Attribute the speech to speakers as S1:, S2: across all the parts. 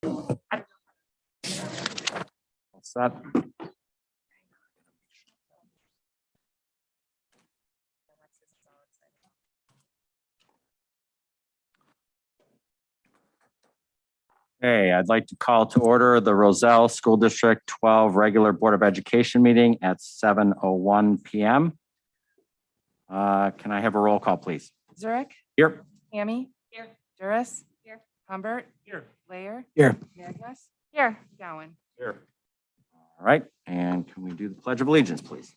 S1: What's that? Okay, I'd like to call to order the Roselle School District 12 regular Board of Education meeting at 7:01 p.m. Can I have a roll call, please?
S2: Zurich,
S1: Here.
S2: Hammy. Here. Juris. Here. Humbert.
S1: Here.
S2: Layer.
S1: Here.
S2: Magnus. Here. Gowan.
S1: Here. All right, and can we do the Pledge of Allegiance, please?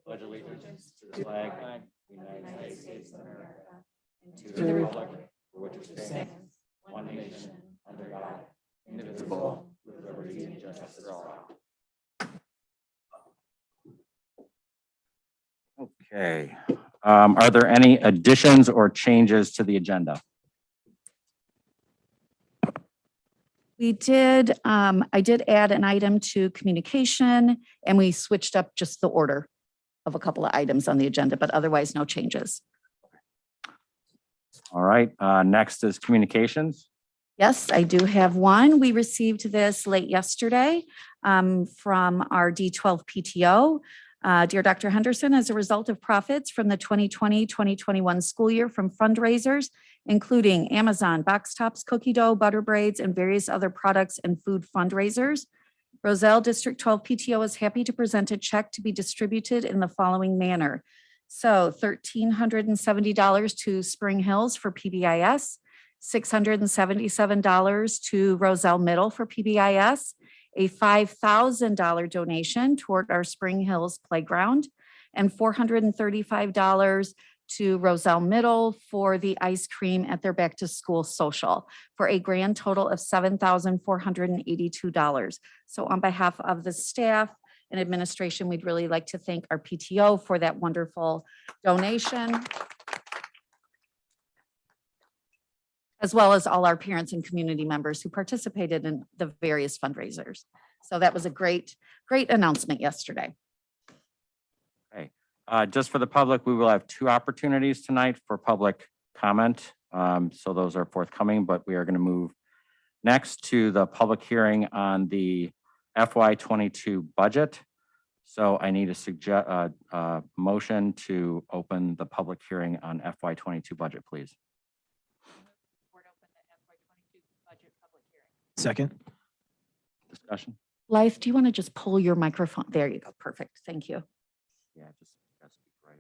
S1: Pledge allegiance to the flag of the United States of America and to the republic for which it stands, one nation, under God, indivisible, with liberty and justice for all. Okay, are there any additions or changes to the agenda?
S3: We did, I did add an item to communication and we switched up just the order of a couple of items on the agenda, but otherwise no changes.
S1: All right, next is communications.
S3: Yes, I do have one. We received this late yesterday from our D12 PTO. Dear Dr. Henderson, as a result of profits from the 2020-2021 school year from fundraisers, including Amazon, Box Tops, Cookie Dough, Butter Braids, and various other products and food fundraisers, Roselle District 12 PTO is happy to present a check to be distributed in the following manner. So $1,370 to Spring Hills for PBIS, $677 to Roselle Middle for PBIS, a $5,000 donation toward our Spring Hills playground, and $435 to Roselle Middle for the ice cream at their back to school social, for a grand total of $7,482. So on behalf of the staff and administration, we'd really like to thank our PTO for that wonderful donation, as well as all our parents and community members who participated in the various fundraisers. So that was a great, great announcement yesterday.
S1: Okay, just for the public, we will have two opportunities tonight for public comment. So those are forthcoming, but we are going to move next to the public hearing on the FY22 budget. So I need a motion to open the public hearing on FY22 budget, please.
S4: Second.
S1: Discussion?
S3: Life, do you want to just pull your microphone? There you go. Perfect. Thank you.
S1: Yeah, just gotta speak right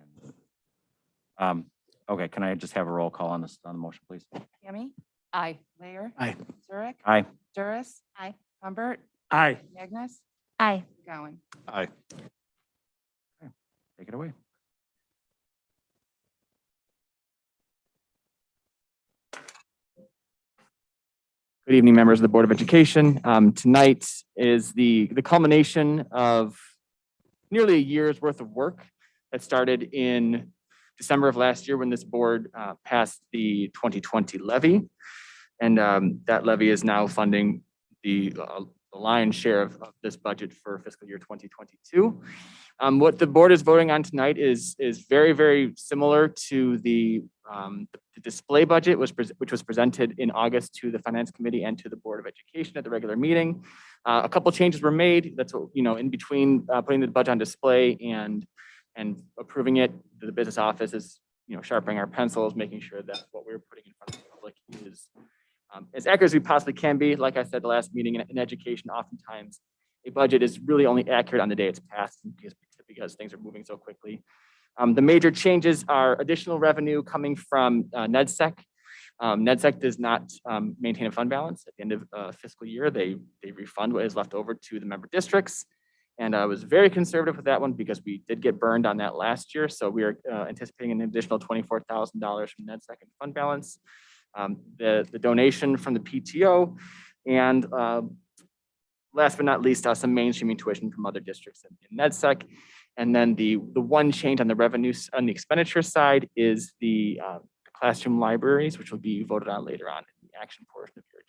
S1: in. Okay, can I just have a roll call on this, on the motion, please?
S2: Hammy. Aye. Layer.
S4: Aye.
S2: Zurich.
S1: Aye.
S2: Juris. Aye. Humbert.
S4: Aye.
S2: Magnus.
S3: Aye.
S2: Gowan.
S4: Aye.
S1: Take it away.
S4: Good evening, members of the Board of Education. Tonight is the culmination of nearly a year's worth of work that started in December of last year when this board passed the 2020 levy. And that levy is now funding the lion's share of this budget for fiscal year 2022. What the board is voting on tonight is very, very similar to the display budget, which was presented in August to the Finance Committee and to the Board of Education at the regular meeting. A couple changes were made. That's what, in between putting the budget on display and approving it, the business office is sharpening our pencils, making sure that what we're putting in front of the public is as accurate as we possibly can be. Like I said, the last meeting in education, oftentimes a budget is really only accurate on the day it's passed because things are moving so quickly. The major changes are additional revenue coming from NEDSEC. NEDSEC does not maintain a fund balance at the end of fiscal year. They refund what is left over to the member districts. And I was very conservative with that one because we did get burned on that last year. So we are anticipating an additional $24,000 from NEDSEC and fund balance. The donation from the PTO, and last but not least, some mainstreaming tuition from other districts in NEDSEC. And then the one change on the revenues on the expenditure side is the classroom libraries, which will be voted on later on in the action portion of your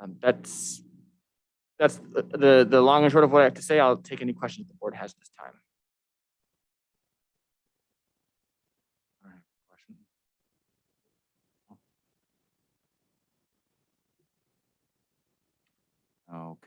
S4: agenda. That's the long and short of what I have to say. I'll take any questions the board has this time.
S1: All right, question.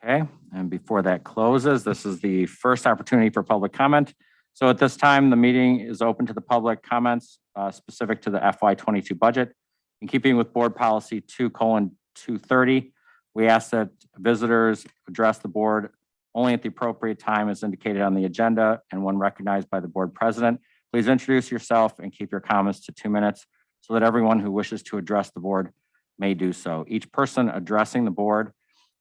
S1: Okay, and before that closes, this is the first opportunity for public comment. So at this time, the meeting is open to the public comments specific to the FY22 budget. In keeping with Board Policy 2:230, we ask that visitors address the board only at the appropriate time as indicated on the agenda and when recognized by the board president. Please introduce yourself and keep your comments to 2 minutes so that everyone who wishes to address the board may do so. Each person addressing the board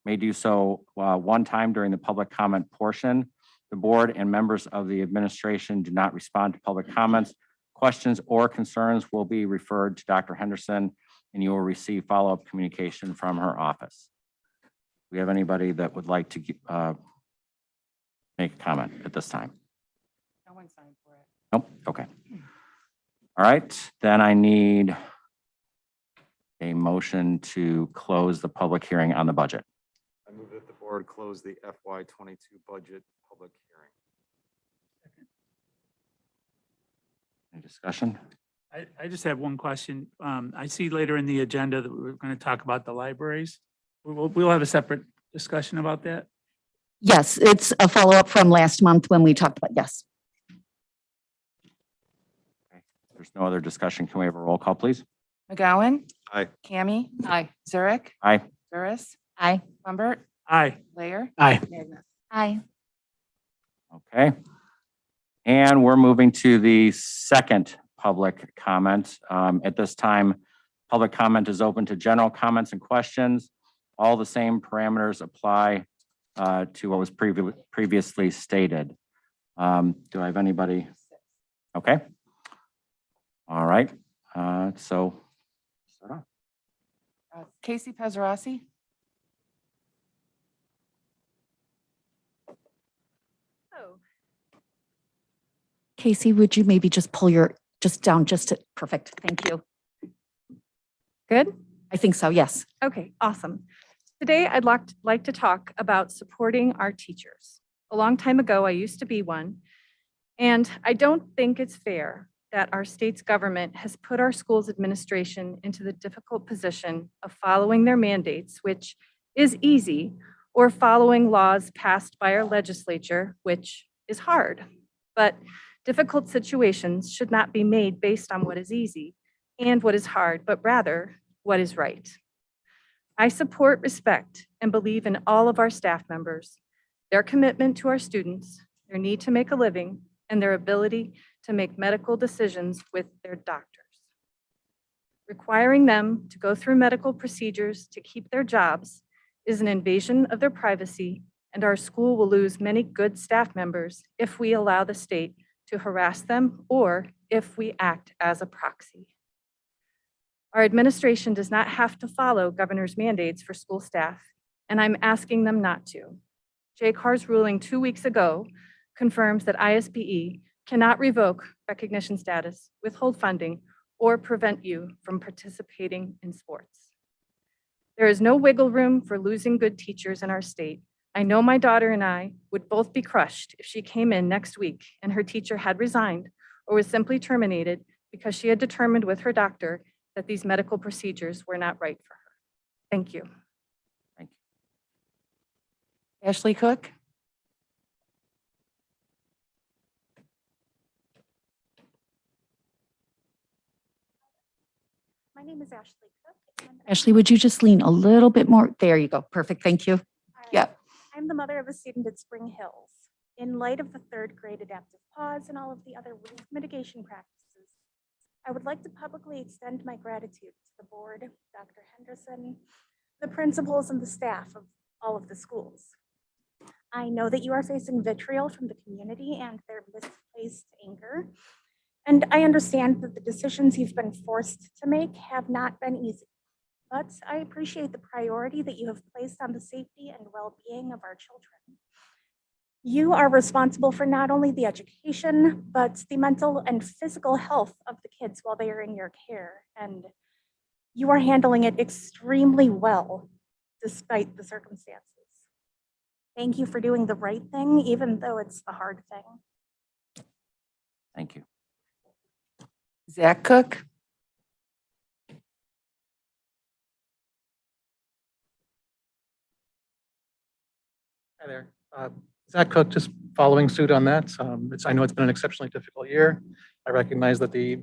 S1: may do so one time during the public comment portion. The board and members of the administration do not respond to public comments. Questions or concerns will be referred to Dr. Henderson, and you will receive follow-up communication from her office. Do we have anybody that would like to make a comment at this time?
S2: No one signed for it.
S1: Nope, okay. All right, then I need a motion to close the public hearing on the budget.
S5: I move that the board close the FY22 budget public hearing.
S1: Any discussion?
S6: I just have one question. I see later in the agenda that we're going to talk about the libraries. We'll have a separate discussion about that.
S3: Yes, it's a follow-up from last month when we talked about, yes.
S1: There's no other discussion. Can we have a roll call, please?
S2: McGowan.
S5: Aye.
S2: Cammy. Aye. Zurich.
S1: Aye.
S2: Duris.
S3: Aye.
S2: Humbert.
S6: Aye.
S2: Layer.
S6: Aye.
S2: Magnus.
S3: Aye.
S1: Okay. And we're moving to the second public comment. At this time, public comment is open to general comments and questions. All the same parameters apply to what was previously stated. Do I have anybody? Okay. All right. So start off.
S2: Casey Pezarossi.
S3: Casey, would you maybe just pull your, perfect, thank you.
S7: Good?
S3: I think so, yes.
S7: Okay, awesome. Today, I'd like to talk about supporting our teachers. A long time ago, I used to be one, and I don't think it's fair that our state's government has put our school's administration into the difficult position of following their mandates, which is easy, or following laws passed by our legislature, which is hard. But difficult situations should not be made based on what is easy and what is hard, but rather what is right. I support, respect, and believe in all of our staff members, their commitment to our students, their need to make a living, and their ability to make medical decisions with their doctors. Requiring them to go through medical procedures to keep their jobs is an invasion of their privacy, and our school will lose many good staff members if we allow the state to harass them or if we act as a proxy. Our administration does not have to follow governor's mandates for school staff, and I'm asking them not to. JCAR's ruling 2 weeks ago confirms that ISBE cannot revoke recognition status, withhold funding, or prevent you from participating in sports. There is no wiggle room for losing good teachers in our state. I know my daughter and I would both be crushed if she came in next week and her teacher had resigned or was simply terminated because she had determined with her doctor that these medical procedures were not right for her. Thank you.
S1: Thank
S2: Ashley Cook.
S8: My name is Ashley Cook. and
S3: Ashley, would you just lean a little bit more? There you go, perfect, thank you. Yep.
S8: I'm the mother of a student at Spring Hills. In light of the third grade adaptive pause and all of the other risk mitigation practices, I would like to publicly extend my gratitude to the board, Dr. Henderson, the principals, and the staff of all of the schools. I know that you are facing vitriol from the community and their misplaced anger. And I understand that the decisions you've been forced to make have not been easy. But I appreciate the priority that you have placed on the safety and well-being of our children. You are responsible for not only the education, but the mental and physical health of the kids while they are in your care. And you are handling it extremely well, despite the circumstances. Thank you for doing the right thing, even though it's the hard thing.
S1: Thank you.
S2: Zach Cook.
S9: Hi there. Zach Cook, just following suit on that. I know it's been an exceptionally difficult year. I recognize that the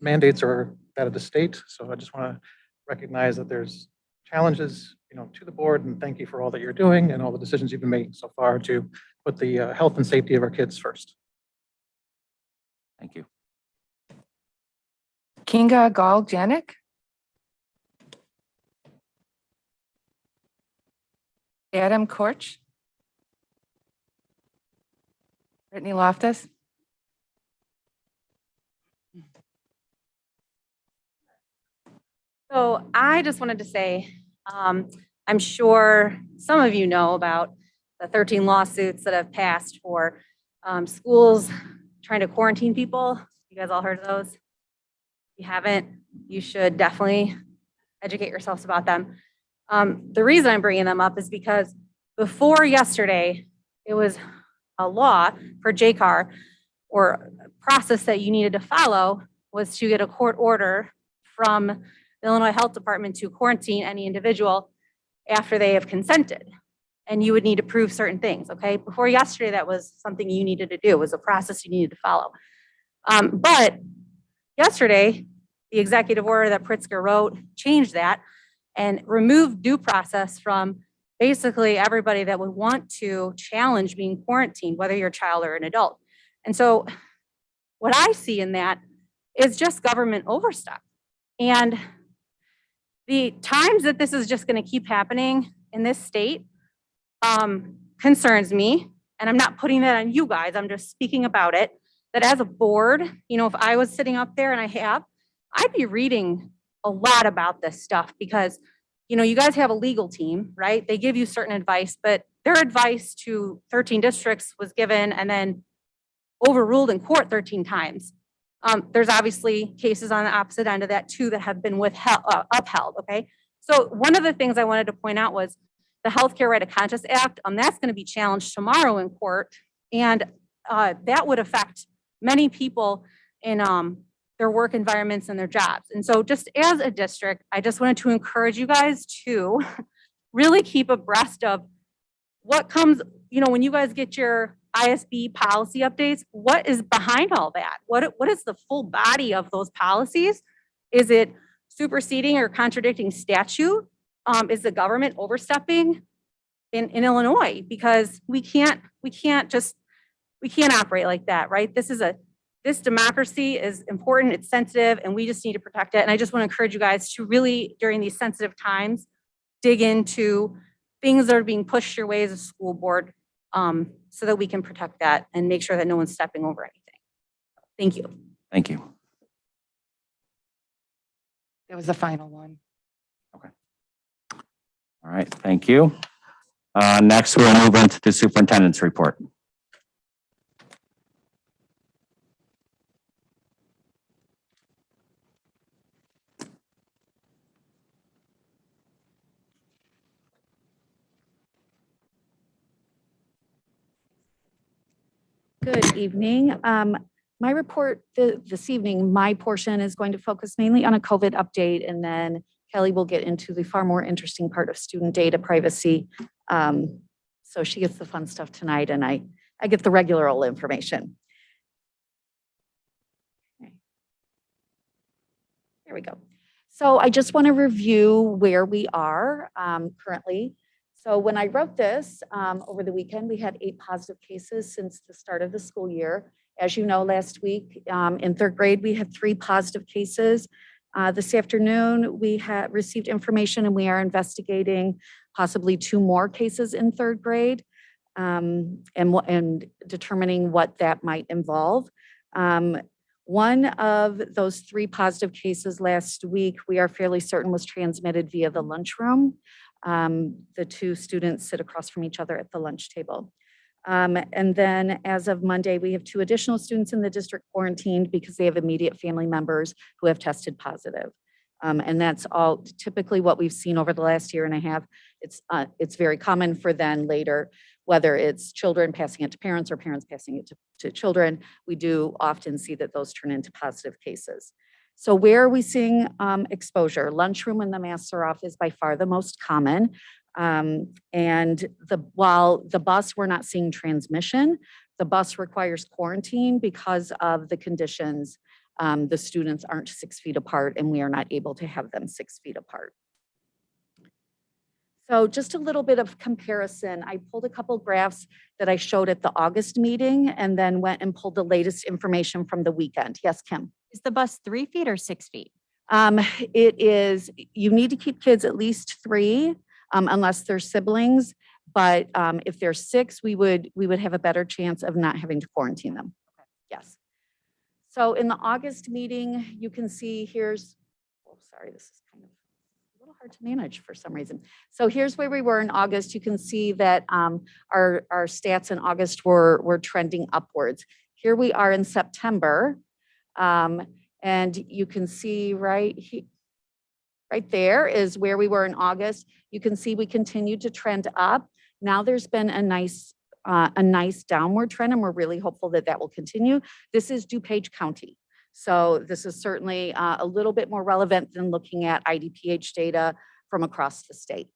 S9: mandates are that of the state, so I just want to recognize that there's challenges, to the board, and thank you for all that you're doing and all the decisions you've been making so far to put the health and safety of our kids first.
S1: Thank you.
S2: Kinga Gall Janik. Adam Korch. Brittany Loftus.
S10: So I just wanted to say, I'm sure some of you know about the 13 lawsuits that have passed for schools trying to quarantine people. You guys all heard of those? If you haven't, you should definitely educate yourselves about them. The reason I'm bringing them up is because before yesterday, it was a law for JCAR, or a process that you needed to follow was to get a court order from the Illinois Health Department to quarantine any individual after they have consented. And you would need to prove certain things, okay? Before yesterday, that was something you needed to do. It was a process you needed to follow. But yesterday, the executive order that Pritzker wrote changed that and removed due process from basically everybody that would want to challenge being quarantined, whether you're a child or an adult. And so what I see in that is just government overstep. And the times that this is just going to keep happening in this state concerns me. And I'm not putting that on you guys. I'm just speaking about it. That as a board, if I was sitting up there, and I'd be reading a lot about this stuff because, you guys have a legal team, right? They give you certain advice, but their advice to 13 districts was given and then overruled in court 13 times. There's obviously cases on the opposite end of that too that have been upheld, okay? So one of the things I wanted to point out was the Healthcare Right of Conscience Act. That's going to be challenged tomorrow in court, and that would affect many people in their work environments and their jobs. And so just as a district, I just wanted to encourage you guys to really keep abreast of what comes, when you guys get your ISB policy updates, what is behind all that? What is the full body of those policies? Is it superseding or contradicting statute? Is the government overstepping in Illinois? Because we can't operate like that, right? This democracy is important, it's sensitive, and we just need to protect it. And I just want to encourage you guys to really, during these sensitive times, dig into things that are being pushed your way as a school board, so that we can protect that and make sure that no one's stepping over anything. Thank you.
S1: Thank you.
S2: That was the final one.
S1: All right, thank you. Next, we'll move into the superintendent's report.
S3: Good evening. My report this evening, my portion is going to focus mainly on a COVID update, and then Kelly will get into the far more interesting part of student data privacy. So she gets the fun stuff tonight, and I get the regular old information. Okay. There we go. So I just want to review where we are currently. So when I wrote this over the weekend, we had 8 positive cases since the start of the school year. As you know, last week in 3rd grade, we had 3 positive cases. This afternoon, we had received information and we are investigating possibly 2 more cases in 3rd grade and determining what that might involve. One of those 3 positive cases last week, we are fairly certain was transmitted via the lunchroom. The 2 students sit across from each other at the lunch table. And then as of Monday, we have 2 additional students in the district quarantined because they have immediate family members who have tested positive. And that's all typically what we've seen over the last year and a half. It's very common for then later, whether it's children passing it to parents or parents passing it to children, we do often see that those turn into positive cases. So where are we seeing exposure? Lunchroom when the masks are off is by far the most common. And while the bus, we're not seeing transmission, the bus requires quarantine because of the conditions. The students aren't 6 feet apart and we are not able to have them 6 feet apart. So just a little bit of comparison. I pulled a couple graphs that I showed at the August meeting and then went and pulled the latest information from the weekend. Yes, Kim?
S11: Is the bus 3 feet or 6 feet?
S3: It is, you need to keep kids at least 3, unless they're siblings. But if they're 6, we would have a better chance of not having to quarantine them. Yes. So in the August meeting, you can see here's, oh, sorry, this is kind of a little hard to manage for some reason. So here's where we were in August. You can see that our stats in August were trending upwards. Here we are in September. And you can see right there is where we were in August. You can see we continued to trend up. Now there's been a nice downward trend, and we're really hopeful that that will continue. This is DuPage County. So this is certainly a little bit more relevant than looking at IDPH data from across the state.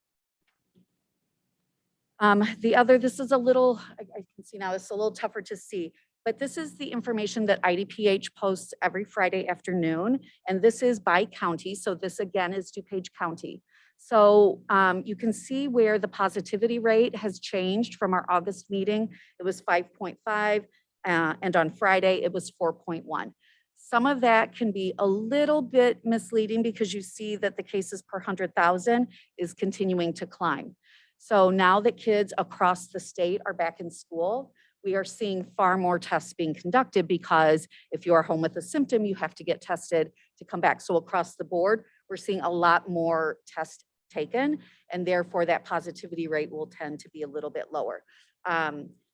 S3: This is a little, I can see now, it's a little tougher to see, but this is the information that IDPH posts every Friday afternoon, and this is by county. So this again is DuPage County. So you can see where the positivity rate has changed from our August meeting. It was 5.5, and on Friday it was 4.1. Some of that can be a little bit misleading because you see that the cases per 100,000 is continuing to climb. So now that kids across the state are back in school, we are seeing far more tests being conducted because if you are home with a symptom, you have to get tested to come back. So across the board, we're seeing a lot more tests taken, and therefore that positivity rate will tend to be a little bit lower.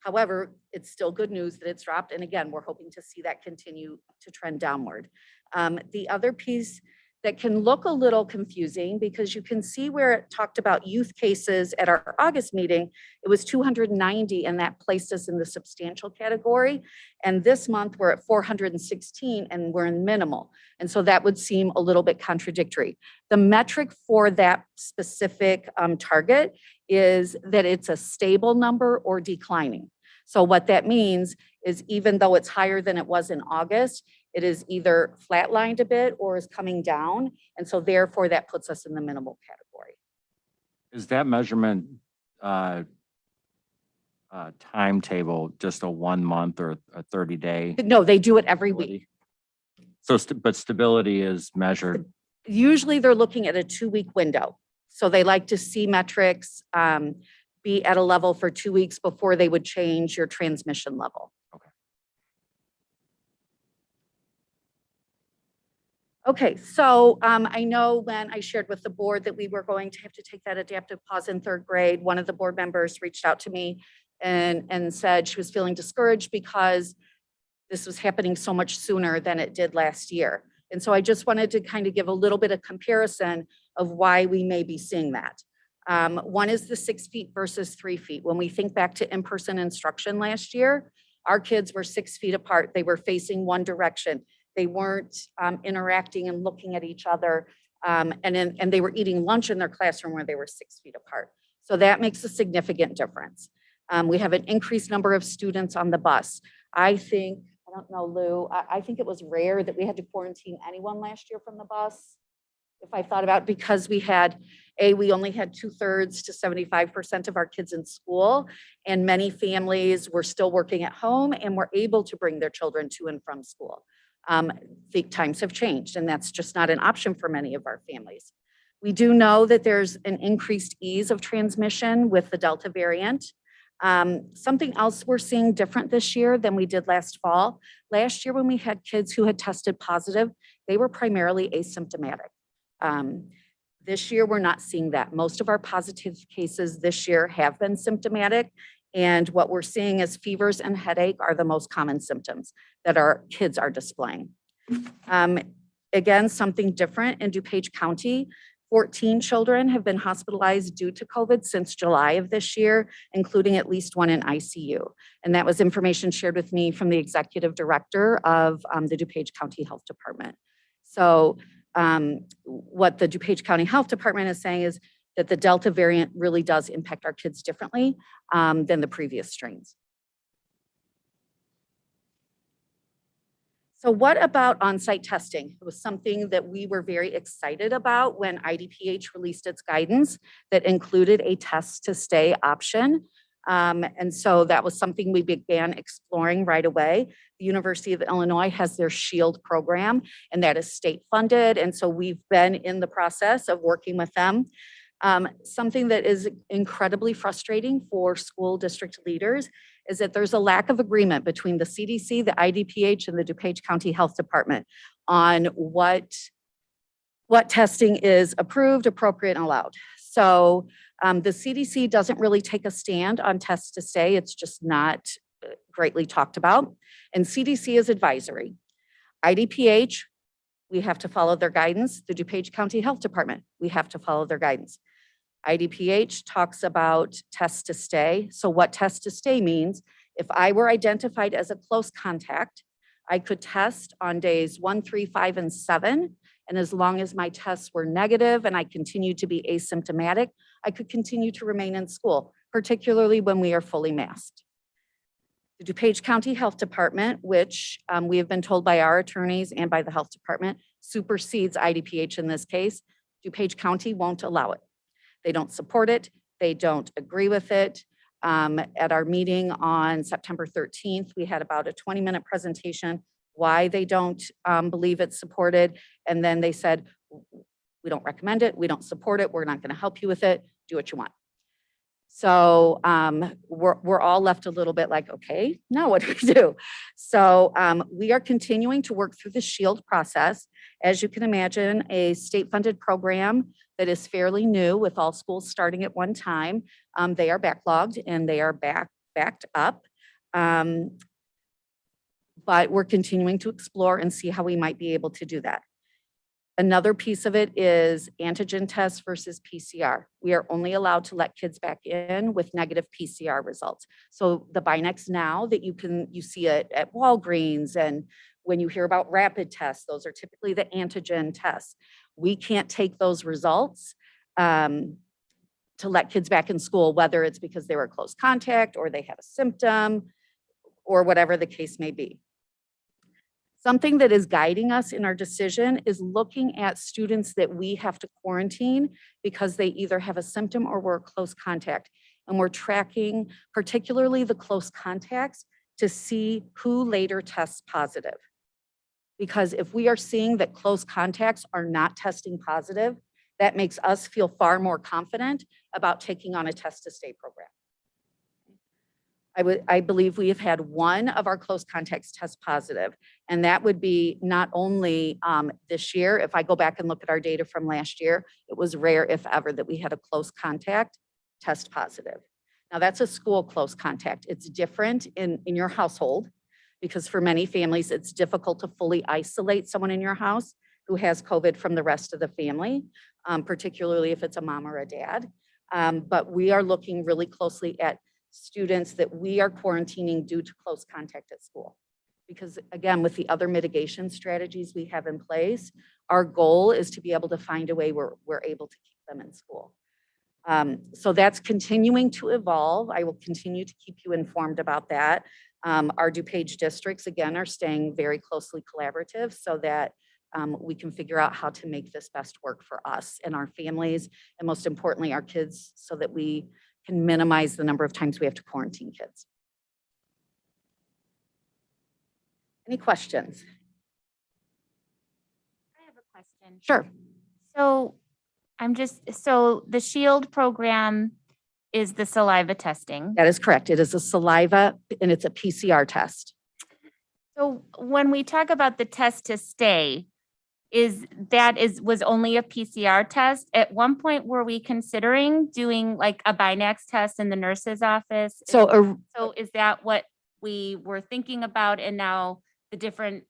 S3: However, it's still good news that it's dropped. And again, we're hoping to see that continue to trend downward. The other piece that can look a little confusing, because you can see where it talked about youth cases at our August meeting, it was 290, and that placed us in the substantial category. And this month we're at 416 and we're in minimal. And so that would seem a little bit contradictory. The metric for that specific target is that it's a stable number or declining. So what that means is even though it's higher than it was in August, it is either flatlined a bit or is coming down. And so therefore that puts us in the minimal category.
S1: Is that measurement timetable just a 1 month or a 30-day?
S3: No, they do it every week.
S1: So, but stability is measured.
S3: Usually they're looking at a 2-week window. So they like to see metrics be at a level for 2 weeks before they would change your transmission level. Okay, so I know when I shared with the board that we were going to have to take that adaptive pause in 3rd grade, one of the board members reached out to me and said she was feeling discouraged because this was happening so much sooner than it did last year. And so I just wanted to kind of give a little bit of comparison of why we may be seeing that. One is the 6 feet versus 3 feet. When we think back to in-person instruction last year, our kids were 6 feet apart. They were facing one direction. They weren't interacting and looking at each other. And they were eating lunch in their classroom where they were 6 feet apart. So that makes a significant difference. We have an increased number of students on the bus. I don't know, Lou, I think it was rare that we had to quarantine anyone last year from the bus. If I thought about, because we only had 2/3 to 75% of our kids in school, and many families were still working at home and were able to bring their children to and from school. The times have changed, and that's just not an option for many of our families. We do know that there's an increased ease of transmission with the Delta variant. Something else we're seeing different this year than we did last fall. Last year when we had kids who had tested positive, they were primarily asymptomatic. This year, we're not seeing that. Most of our positive cases this year have been symptomatic. And what we're seeing is fevers and headache are the most common symptoms that our kids are displaying. Again, something different in DuPage County. 14 children have been hospitalized due to COVID since July of this year, including at least one in ICU. And that was information shared with me from the executive director of the DuPage County Health Department. So what the DuPage County Health Department is saying is that the Delta variant really does impact our kids differently than the previous strains. So what about on-site testing? It was something that we were very excited about when IDPH released its guidance that included a test to stay option. And so that was something we began exploring right away. The University of Illinois has their SHIELD program, and that is state funded. And so we've been in the process of working with them. Something that is incredibly frustrating for school district leaders is that there's a lack of agreement between the CDC, the IDPH, and the DuPage County Health Department on what testing is approved, appropriate, and allowed. So the CDC doesn't really take a stand on tests to stay. It's just not greatly talked about. And CDC is advisory. IDPH, we have to follow their guidance. The DuPage County Health Department, we have to follow their guidance. IDPH talks about test to stay. So what test to stay means, if I were identified as a close contact, I could test on days 1, 3, 5, and 7. And as long as my tests were negative and I continued to be asymptomatic, I could continue to remain in school, particularly when we are fully masked. The DuPage County Health Department, which we have been told by our attorneys and by the health department, supersedes IDPH in this case. DuPage County won't allow it. They don't support it. They don't agree with it. At our meeting on September 13th, we had about a 20-minute presentation why they don't believe it's supported. And then they said, we don't recommend it. We don't support it. We're not going to help you with it. Do what you want. So we're all left a little bit like, okay, now what do we do? So we are continuing to work through the SHIELD process. As you can imagine, a state-funded program that is fairly new with all schools starting at one time. They are backlogged and they are backed up. But we're continuing to explore and see how we might be able to do that. Another piece of it is antigen tests versus PCR. We are only allowed to let kids back in with negative PCR results. So the Binax Now that you see it at Walgreens, and when you hear about rapid tests, those are typically the antigen tests. We can't take those results to let kids back in school, whether it's because they were a close contact or they had a symptom or whatever the case may be. Something that is guiding us in our decision is looking at students that we have to quarantine because they either have a symptom or were a close contact. And we're tracking particularly the close contacts to see who later tests positive. Because if we are seeing that close contacts are not testing positive, that makes us feel far more confident about taking on a test to stay program. I believe we have had one of our close contacts test positive, and that would be not only this year. If I go back and look at our data from last year, it was rare, if ever, that we had a close contact test positive. Now that's a school close contact. It's different in your household because for many families, it's difficult to fully isolate someone in your house who has COVID from the rest of the family, particularly if it's a mom or a dad. But we are looking really closely at students that we are quarantining due to close contact at school. Because again, with the other mitigation strategies we have in place, our goal is to be able to find a way where we're able to keep them in school. So that's continuing to evolve. I will continue to keep you informed about that. Our DuPage districts, again, are staying very closely collaborative so that we can figure out how to make this best work for us and our families, and most importantly, our kids, so that we can minimize the number of times we have to quarantine kids. Any questions?
S11: I have a question.
S3: Sure.
S11: So so the SHIELD program is the saliva testing.
S3: That is correct. It is a saliva and it's a PCR test.
S11: So when we talk about the test to stay, was only a PCR test? At one point, were we considering doing like a Binax test in the nurse's office?
S3: So
S11: Is that what we were thinking about, and now the different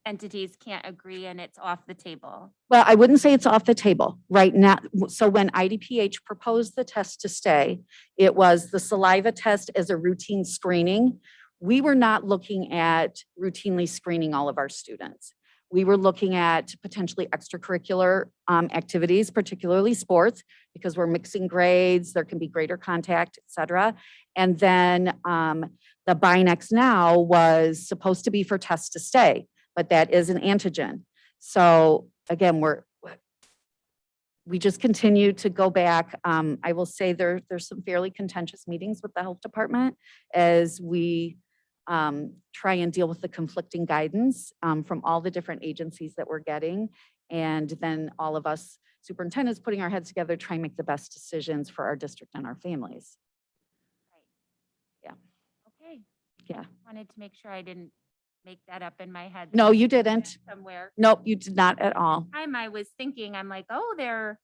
S11: entities can't agree and it's off the table?
S3: well, I wouldn't say it's off the table right now. So when IDPH proposed the test to stay, it was the saliva test as a routine screening. We were not looking at routinely screening all of our students. We were looking at potentially extracurricular activities, particularly sports, because we're mixing grades, there can be greater contact, et cetera. And then the Binax Now was supposed to be for test to stay, but that is an antigen. So again, we just continue to go back. I will say there's some fairly contentious meetings with the health department as we try and deal with the conflicting guidance from all the different agencies that we're getting. And then all of us superintendents putting our heads together, try and make the best decisions for our district and our families.
S11: Okay.
S3: Yeah.
S11: Wanted to make sure I didn't make that up in my head.
S3: No, you didn't.
S11: Somewhere.
S3: Nope, you did not at all.
S11: Time I was thinking, I'm like, oh, they're,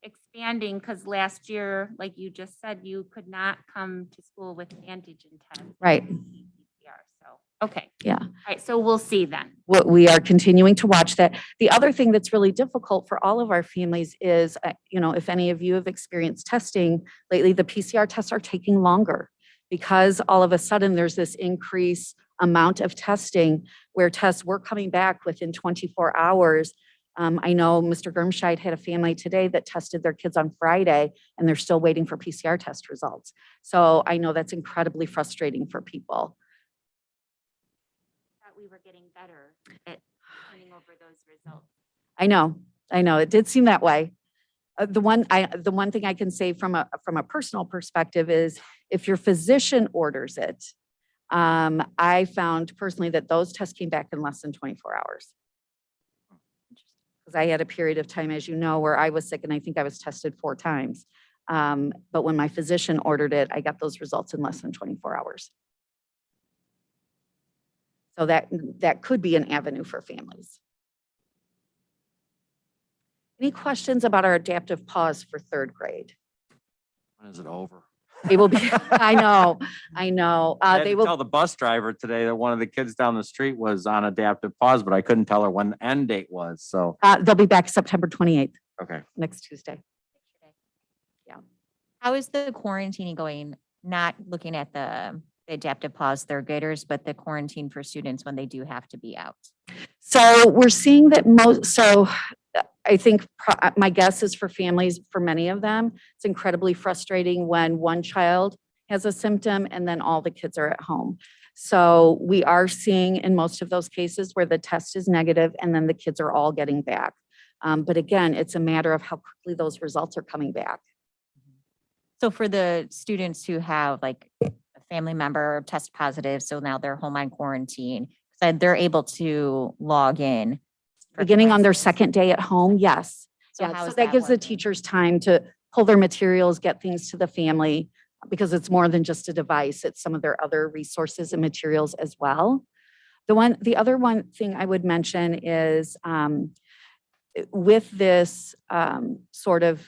S11: expanding because last year, like you just said, you could not come to school with antigen test.
S3: Right.
S11: PCR. So, okay.
S3: Yeah.
S11: All right. So we'll see then.
S3: We are continuing to watch that. The other thing that's really difficult for all of our families is, if any of you have experienced testing lately, the PCR tests are taking longer because all of a sudden there's this increased amount of testing where tests were coming back within 24 hours. I know Mr. Gurmscheid had a family today that tested their kids on Friday and they're still waiting for PCR test results. So I know that's incredibly frustrating for people.
S11: Thought we were getting better at turning over those results.
S3: I know, it did seem that way. The one thing I can say from a personal perspective is if your physician orders it, I found personally that those tests came back in less than 24 hours. Because I had a period of time, as you know, where I was sick and I think I was tested 4 times. But when my physician ordered it, I got those results in less than 24 hours. So that could be an avenue for families. Any questions about our adaptive pause for 3rd grade?
S1: When is it over?
S3: They will be, I know.
S1: I had
S3: They
S1: to
S3: will,
S1: tell the bus driver today that one of the kids down the street was on adaptive pause, but I couldn't tell her when the end date was. So,
S3: they'll be back September 28th,
S1: okay.
S3: next Tuesday.
S12: How is the quarantining going? Not looking at the adaptive pause 3rd graders, but the quarantine for students when they do have to be out.
S3: So we're seeing that I think my guess is for families, for many of them, it's incredibly frustrating when one child has a symptom and then all the kids are at home. So we are seeing in most of those cases where the test is negative and then the kids are all getting back. But again, it's a matter of how quickly those results are coming back.
S12: So for the students who have like a family member test positive, so now they're home on quarantine, so they're able to log in. for
S3: Beginning on their
S12: classes.
S3: 2nd day at home, yes.
S12: So
S3: Yeah,
S12: how
S3: so
S12: is
S3: that gives the
S12: working?
S3: teachers time to pull their materials, get things to the family, because it's more than just a device. It's some of their other resources and materials as well. The other one thing I would mention is with this sort of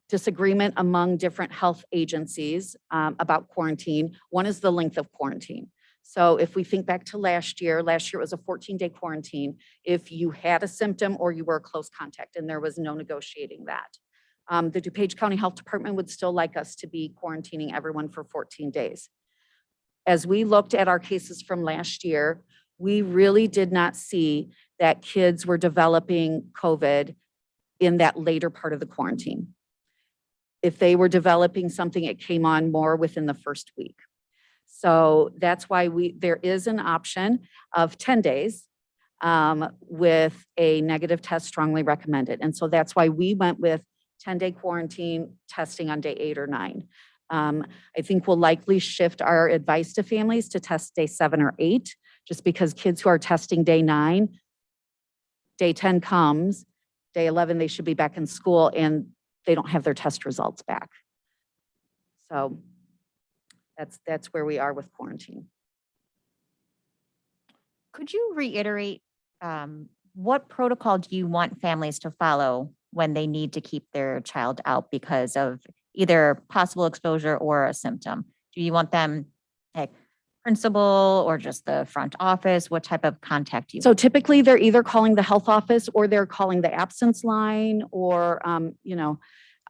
S3: disagreement among different health agencies about quarantine, one is the length of quarantine. So if we think back to last year it was a 14-day quarantine if you had a symptom or you were a close contact, and there was no negotiating that. The DuPage County Health Department would still like us to be quarantining everyone for 14 days. As we looked at our cases from last year, we really did not see that kids were developing COVID in that later part of the quarantine. If they were developing something, it came on more within the first week. So that's why there is an option of 10 days with a negative test strongly recommended. And so that's why we went with 10-day quarantine testing on day 8 or 9. I think we'll likely shift our advice to families to test day 7 or 8, just because kids who are testing day 9, day 10 comes, day 11, they should be back in school and they don't have their test results back. So that's where we are with quarantine.
S12: Could you reiterate what protocol do you want families to follow when they need to keep their child out because of either possible exposure or a symptom? Do you want them like principal or just the front office? What type of contact do you?
S3: So typically they're either calling the health office or they're calling the absence line or,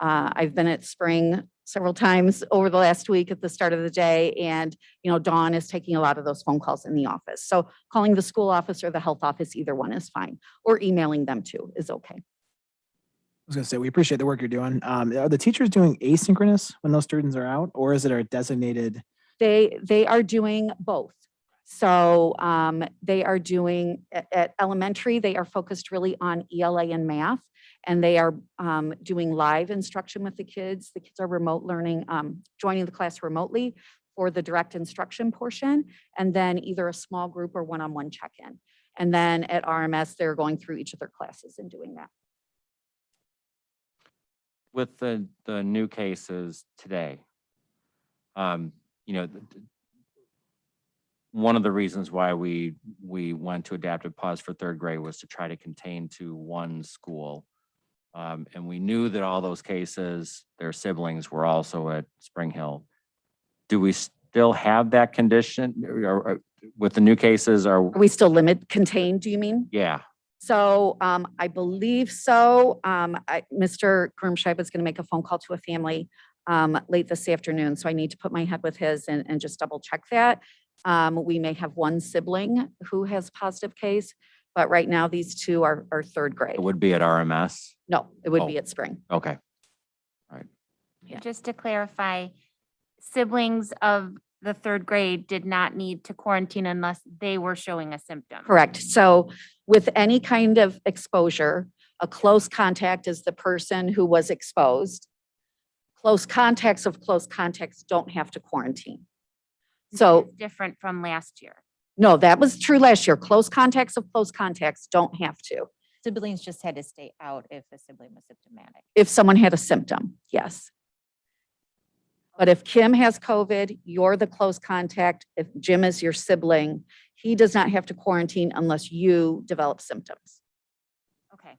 S3: I've been at Spring several times over the last week at the start of the day. And, Dawn is taking a lot of those phone calls in the office. So calling the school office or the health office, either one is fine, or emailing them too is okay.
S13: I was gonna say, we appreciate the work you're doing. Are the teachers doing asynchronous when those students are out, or is it a designated?
S3: They are doing both. So they are doing at elementary, they are focused really on ELA and math, and they are doing live instruction with the kids. The kids are remote learning, joining the class remotely for the direct instruction portion, and then either a small group or one-on-one check-in. And then at RMS, they're going through each of their classes and doing that.
S1: With the new cases today, one of the reasons why we went to adaptive pause for third grade was to try to contain to one school. And we knew that all those cases, their siblings were also at Spring Hill. Do we still have that condition or with the new cases?
S3: Are we still contained, do you mean?
S1: Yeah.
S3: So I believe so. Mr. Grimscheid is going to make a phone call to a family late this afternoon. So I need to put my head with his and just double check that. We may have one sibling who has positive case, but right now these two are third grade.
S1: It would be at RMS.
S3: No, it would be
S1: Oh.
S3: at Spring.
S1: Okay.
S3: Yeah.
S11: Just to clarify, siblings of the third grade did not need to quarantine unless they were showing a symptom.
S3: Correct. So with any kind of exposure, a close contact is the person who was exposed. Close contacts of close contacts don't have to quarantine. So
S11: It's different from last year.
S3: no, that was true last year. Close contacts of close contacts don't have to.
S12: Siblings just had to stay out if a sibling was symptomatic.
S3: If someone had a symptom, yes. But if Kim has COVID, you're the close contact. If Jim is your sibling, he does not have to quarantine unless you develop symptoms.
S11: Okay.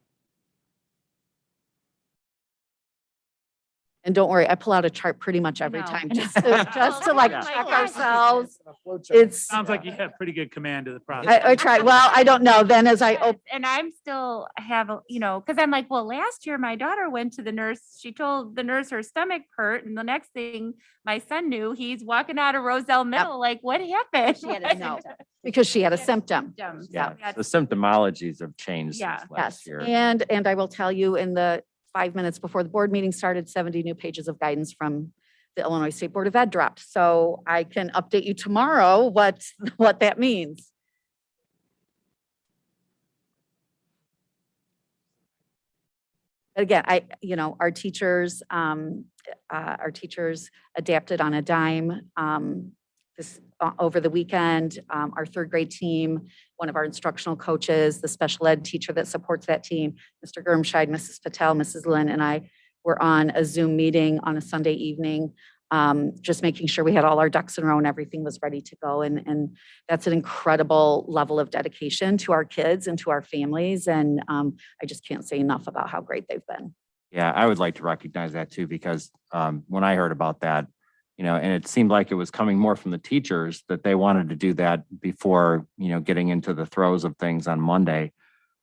S3: And don't worry, I pull out a chart pretty much every
S11: know.
S3: time
S11: I know.
S3: just to like
S11: Yeah.
S3: check
S11: Oh my gosh.
S3: ourselves. It's,
S6: Sounds like you have pretty good command of the process.
S3: I try, well, I don't know. Then as I open,
S11: And I'm still have, because I'm like, well, last year my daughter went to the nurse. She told the nurse her stomach hurt. And the next thing my son knew, he's walking out of Roselle Middle. Like, what happened?
S12: She had a
S3: No.
S12: symptom.
S3: because she had a symptom.
S11: Symptoms.
S1: Yeah.
S11: So that's-
S1: The symptomologies have changed
S11: Yeah.
S1: since
S3: Yes,
S1: last year.
S3: and I will tell you in the 5 minutes before the board meeting started, 70 new pages of guidance from the Illinois State Board of Ed dropped. So I can update you tomorrow what that means. But again, our teachers adapted on a dime. Over the weekend, our third grade team, one of our instructional coaches, the special ed teacher that supports that team, Mr. Gurmscheid, Mrs. Patel, Mrs. Lynn, and I were on a Zoom meeting on a Sunday evening, just making sure we had all our ducks in a row and everything was ready to go. And that's an incredible level of dedication to our kids and to our families. And I just can't say enough about how great they've been.
S1: Yeah, I would like to recognize that too, because when I heard about that, and it seemed like it was coming more from the teachers that they wanted to do that before, getting into the throes of things on Monday.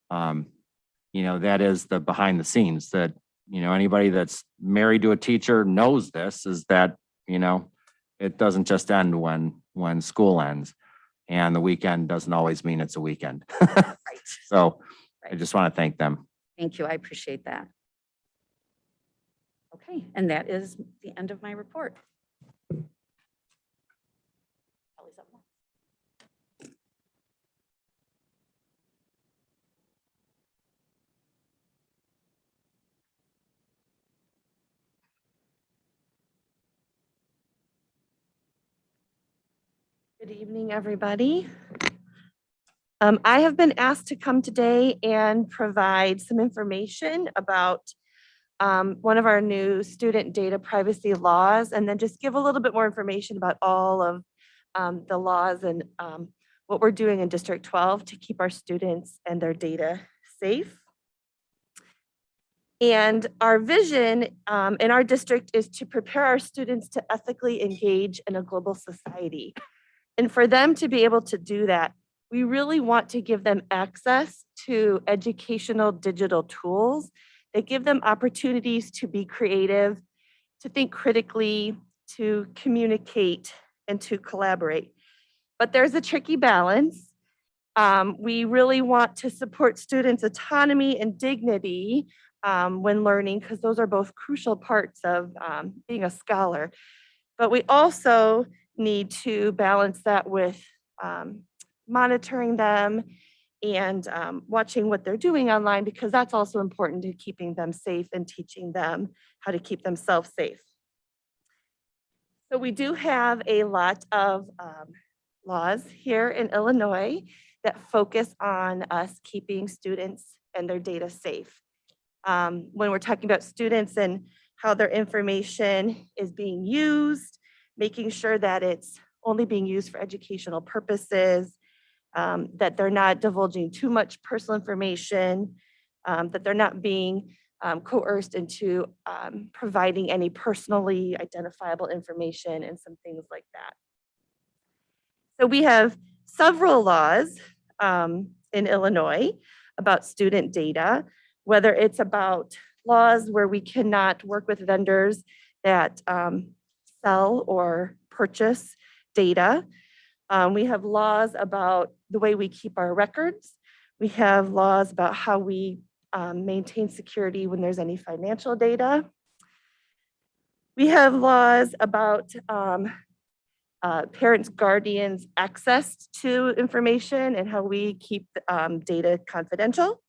S1: That is the behind the scenes that, anybody that's married to a teacher knows this is that, it doesn't just end when school ends, and the weekend doesn't always mean it's a weekend. So I just want to thank them.
S3: Thank you. I appreciate that. Okay, and that is the end of my report. Kelly's up next.
S14: Good evening, everybody. I have been asked to come today and provide some information about one of our new student data privacy laws, and then just give a little bit more information about all of the laws and what we're doing in District 12 to keep our students and their data safe. And our vision in our district is to prepare our students to ethically engage in a global society. And for them to be able to do that, we really want to give them access to educational digital tools that give them opportunities to be creative, to think critically, to communicate, and to collaborate. But there's a tricky balance. We really want to support students' autonomy and dignity when learning, because those are both crucial parts of being a scholar. But we also need to balance that with monitoring them and watching what they're doing online, because that's also important to keeping them safe and teaching them how to keep themselves safe. So we do have a lot of laws here in Illinois that focus on us keeping students and their data safe. When we're talking about students and how their information is being used, making sure that it's only being used for educational purposes, that they're not divulging too much personal information, that they're not being coerced into providing any personally identifiable information and some things like that. So we have several laws in Illinois about student data, whether it's about laws where we cannot work with vendors that sell or purchase data. We have laws about the way we keep our records. We have laws about how we maintain security when there's any financial data. We have laws about parents, guardians' access to information and how we keep data confidential.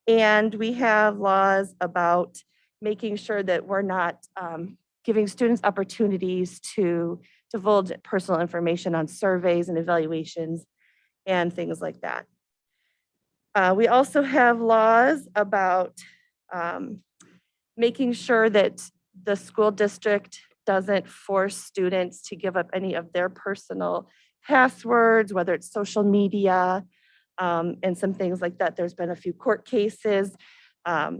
S14: And we have laws about making sure that we're not giving students opportunities to divulge personal information on surveys and evaluations and things like that. We also have laws about making sure that the school district doesn't force students to give up any of their personal passwords, whether it's social media, and some things like that. There's been a few court cases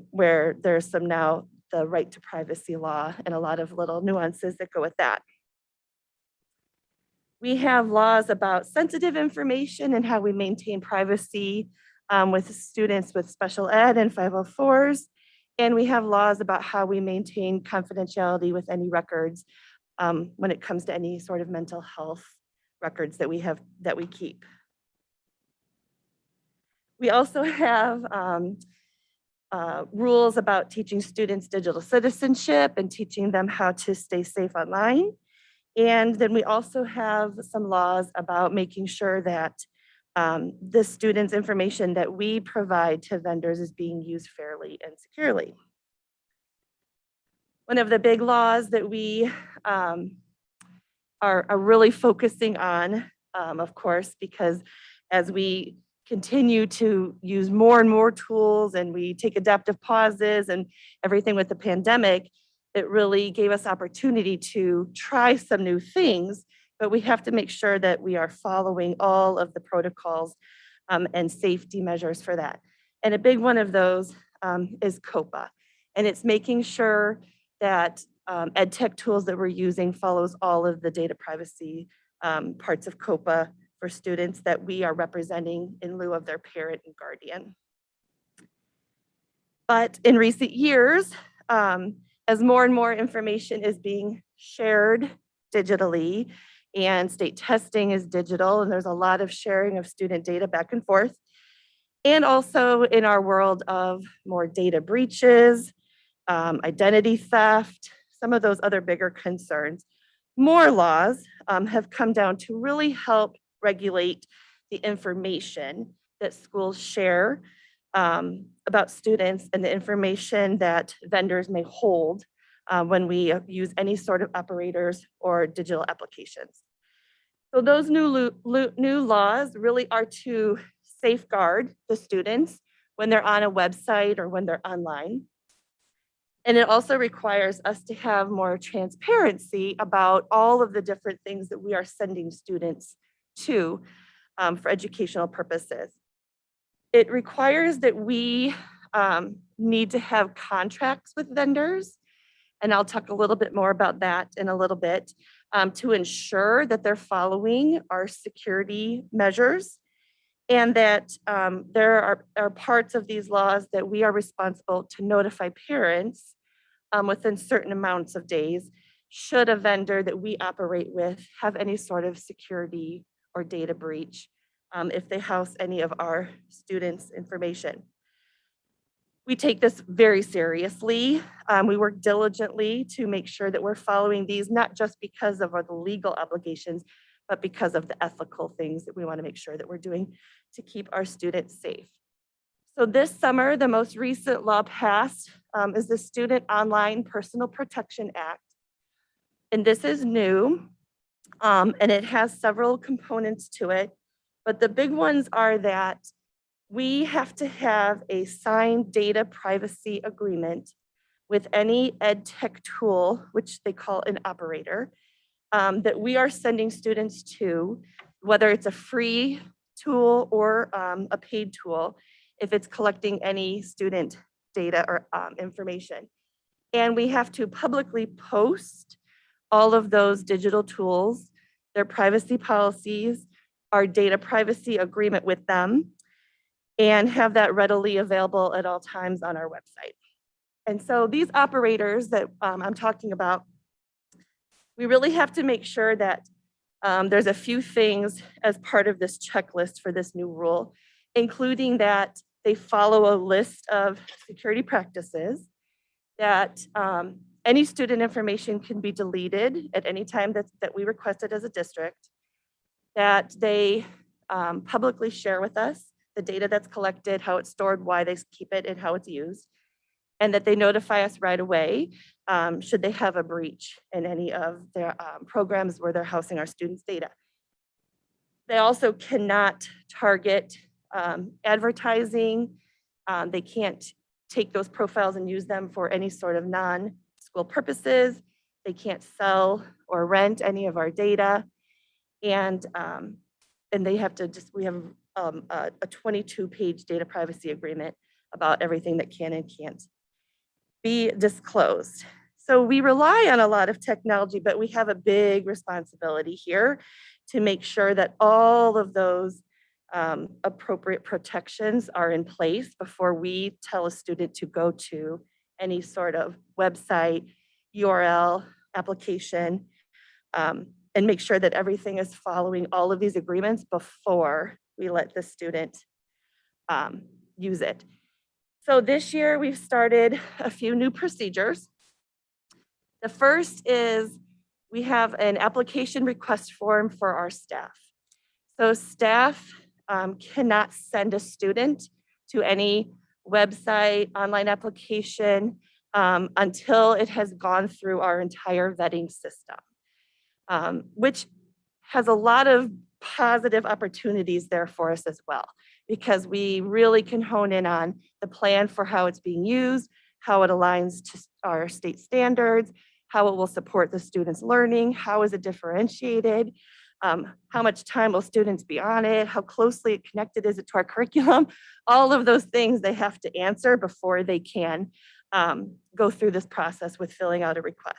S14: where there's some now the right to privacy law and a lot of little nuances that go with that. We have laws about sensitive information and how we maintain privacy with students with special ed and 504s. And we have laws about how we maintain confidentiality with any records when it comes to any sort of mental health records that we keep. We also have rules about teaching students digital citizenship and teaching them how to stay safe online. And then we also have some laws about making sure that the students' information that we provide to vendors is being used fairly and securely. One of the big laws that we are really focusing on, of course, because as we continue to use more and more tools and we take adaptive pauses and everything with the pandemic, it really gave us opportunity to try some new things, but we have to make sure that we are following all of the protocols and safety measures for that. And a big one of those is COPA. And it's making sure that ed tech tools that we're using follows all of the data privacy parts of COPA for students that we are representing in lieu of their parent and guardian. But in recent years, as more and more information is being shared digitally and state testing is digital, and there's a lot of sharing of student data back and forth, and also in our world of more data breaches, identity theft, some of those other bigger concerns, more laws have come down to really help regulate the information that schools share about students and the information that vendors may hold when we use any sort of operators or digital applications. So those new laws really are to safeguard the students when they're on a website or when they're online. And it also requires us to have more transparency about all of the different things that we are sending students to for educational purposes. It requires that we need to have contracts with vendors, and I'll talk a little bit more about that in a little bit, to ensure that they're following our security measures, and that there are parts of these laws that we are responsible to notify parents within certain amounts of days, should a vendor that we operate with have any sort of security or data breach, if they house any of our students' information. We take this very seriously. We work diligently to make sure that we're following these, not just because of the legal obligations, but because of the ethical things that we want to make sure that we're doing to keep our students safe. So this summer, the most recent law passed is the Student Online Personal Protection Act. And this is new, and it has several components to it. But the big ones are that we have to have a signed data privacy agreement with any ed tech tool, which they call an operator, that we are sending students to, whether it's a free tool or a paid tool, if it's collecting any student data or information. And we have to publicly post all of those digital tools, their privacy policies, our data privacy agreement with them, and have that readily available at all times on our website. And so these operators that I'm talking about, we really have to make sure that there's a few things as part of this checklist for this new rule, including that they follow a list of security practices, that any student information can be deleted at any time that we request it as a district, that they publicly share with us the data that's collected, how it's stored, why they keep it, and how it's used, and that they notify us right away should they have a breach in any of their programs where they're housing our students' data. They also cannot target advertising. They can't take those profiles and use them for any sort of non-school purposes. They can't sell or rent any of our data. And they have to we have a 22-page data privacy agreement about everything that can and can't be disclosed. So we rely on a lot of technology, but we have a big responsibility here to make sure that all of those appropriate protections are in place before we tell a student to go to any sort of website, URL, application, and make sure that everything is following all of these agreements before we let the student use it. So this year we've started a few new procedures. The first is we have an application request form for our staff. So staff cannot send a student to any website, online application until it has gone through our entire vetting system, which has a lot of positive opportunities there for us as well, because we really can hone in on the plan for how it's being used, how it aligns to our state standards, how it will support the students' learning, how is it differentiated, how much time will students be on it, how closely connected is it to our curriculum. All of those things they have to answer before they can go through this process with filling out a request.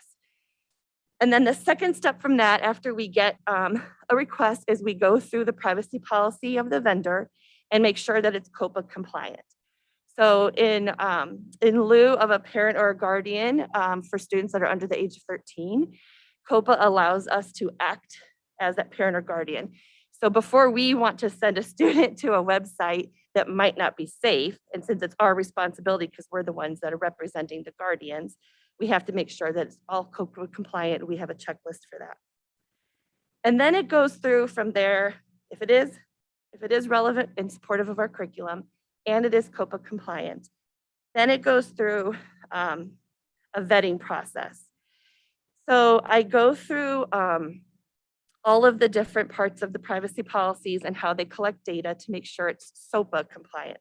S14: And then the second step from that, after we get a request, is we go through the privacy policy of the vendor and make sure that it's COPA compliant. So in lieu of a parent or a guardian for students that are under the age of 13, COPA allows us to act as that parent or guardian. So before we want to send a student to a website that might not be safe, and since it's our responsibility because we're the ones that are representing the guardians, we have to make sure that it's all COPA compliant. We have a checklist for that. And then it goes through from there, if it is relevant and supportive of our curriculum, and it is COPA compliant, then it goes through a vetting process. So I go through all of the different parts of the privacy policies and how they collect data to make sure it's SOPA compliant.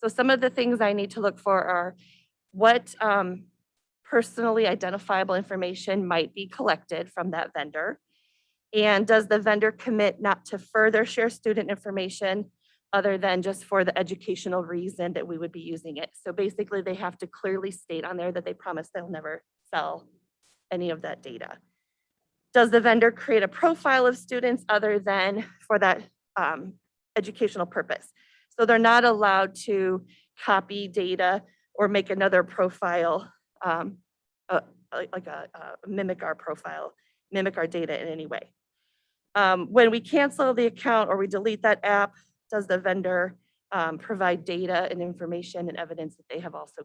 S14: So some of the things I need to look for are what personally identifiable information might be collected from that vendor, and does the vendor commit not to further share student information other than just for the educational reason that we would be using it. So basically they have to clearly state on there that they promise they'll never sell any of that data. Does the vendor create a profile of students other than for that educational purpose? So they're not allowed to copy data or make another profile mimic our profile, mimic our data in any way. When we cancel the account or we delete that app, does the vendor provide data and information and evidence that they have also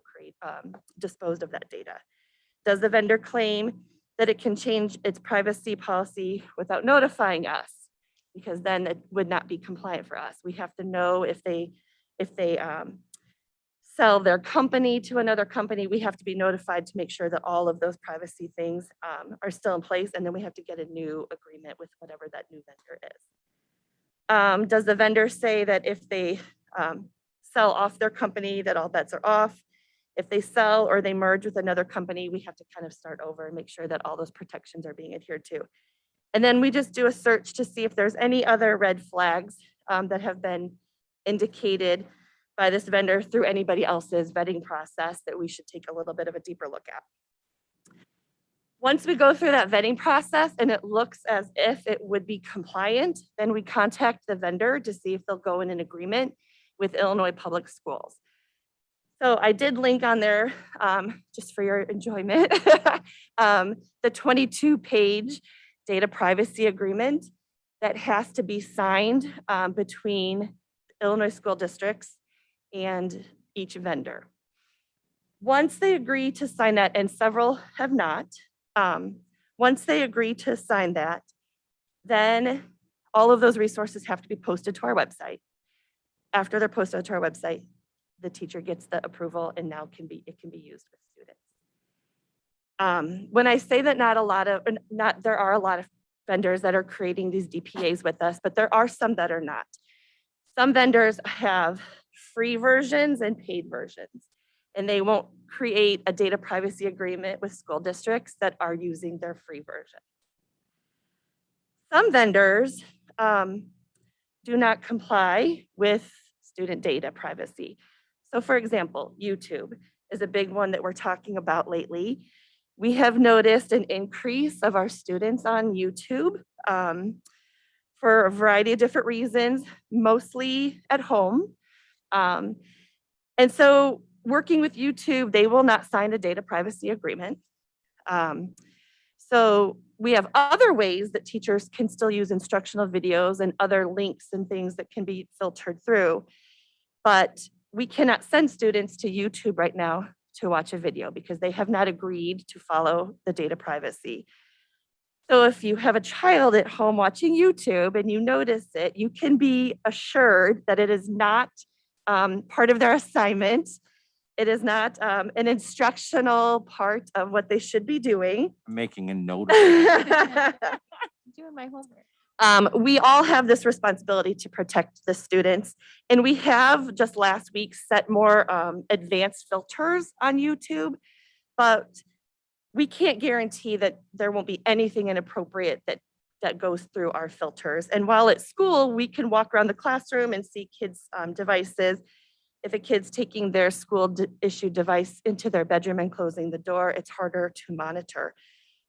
S14: disposed of that data? Does the vendor claim that it can change its privacy policy without notifying us? Because then it would not be compliant for us. We have to know if they sell their company to another company, we have to be notified to make sure that all of those privacy things are still in place, and then we have to get a new agreement with whatever that new vendor is. Does the vendor say that if they sell off their company, that all bets are off? If they sell or they merge with another company, we have to kind of start over and make sure that all those protections are being adhered to. And then we just do a search to see if there's any other red flags that have been indicated by this vendor through anybody else's vetting process that we should take a little bit of a deeper look at. Once we go through that vetting process and it looks as if it would be compliant, then we contact the vendor to see if they'll go in an agreement with Illinois Public Schools. So I did link on there, just for your enjoyment, the 22-page data privacy agreement that has to be signed between Illinois school districts and each vendor. Once they agree to sign that, and several have not, once they agree to sign that, then all of those resources have to be posted to our website. After they're posted to our website, the teacher gets the approval and now it can be used with students. When I say that there are a lot of vendors that are creating these DPAs with us, but there are some that are not. Some vendors have free versions and paid versions, and they won't create a data privacy agreement with school districts that are using their free version. Some vendors do not comply with student data privacy. So for example, YouTube is a big one that we're talking about lately. We have noticed an increase of our students on YouTube for a variety of different reasons, mostly at home. And so working with YouTube, they will not sign a data privacy agreement. So we have other ways that teachers can still use instructional videos and other links and things that can be filtered through. But we cannot send students to YouTube right now to watch a video because they have not agreed to follow the data privacy. So if you have a child at home watching YouTube and you notice it, you can be assured that it is not part of their assignment. It is not an instructional part of what they should be doing.
S1: I'm making a note of it.
S11: Doing my homework.
S14: We all have this responsibility to protect the students, and we have just last week set more advanced filters on YouTube, but we can't guarantee that there won't be anything inappropriate that goes through our filters. And while at school, we can walk around the classroom and see kids' devices. If a kid's taking their school issued device into their bedroom and closing the door, it's harder to monitor.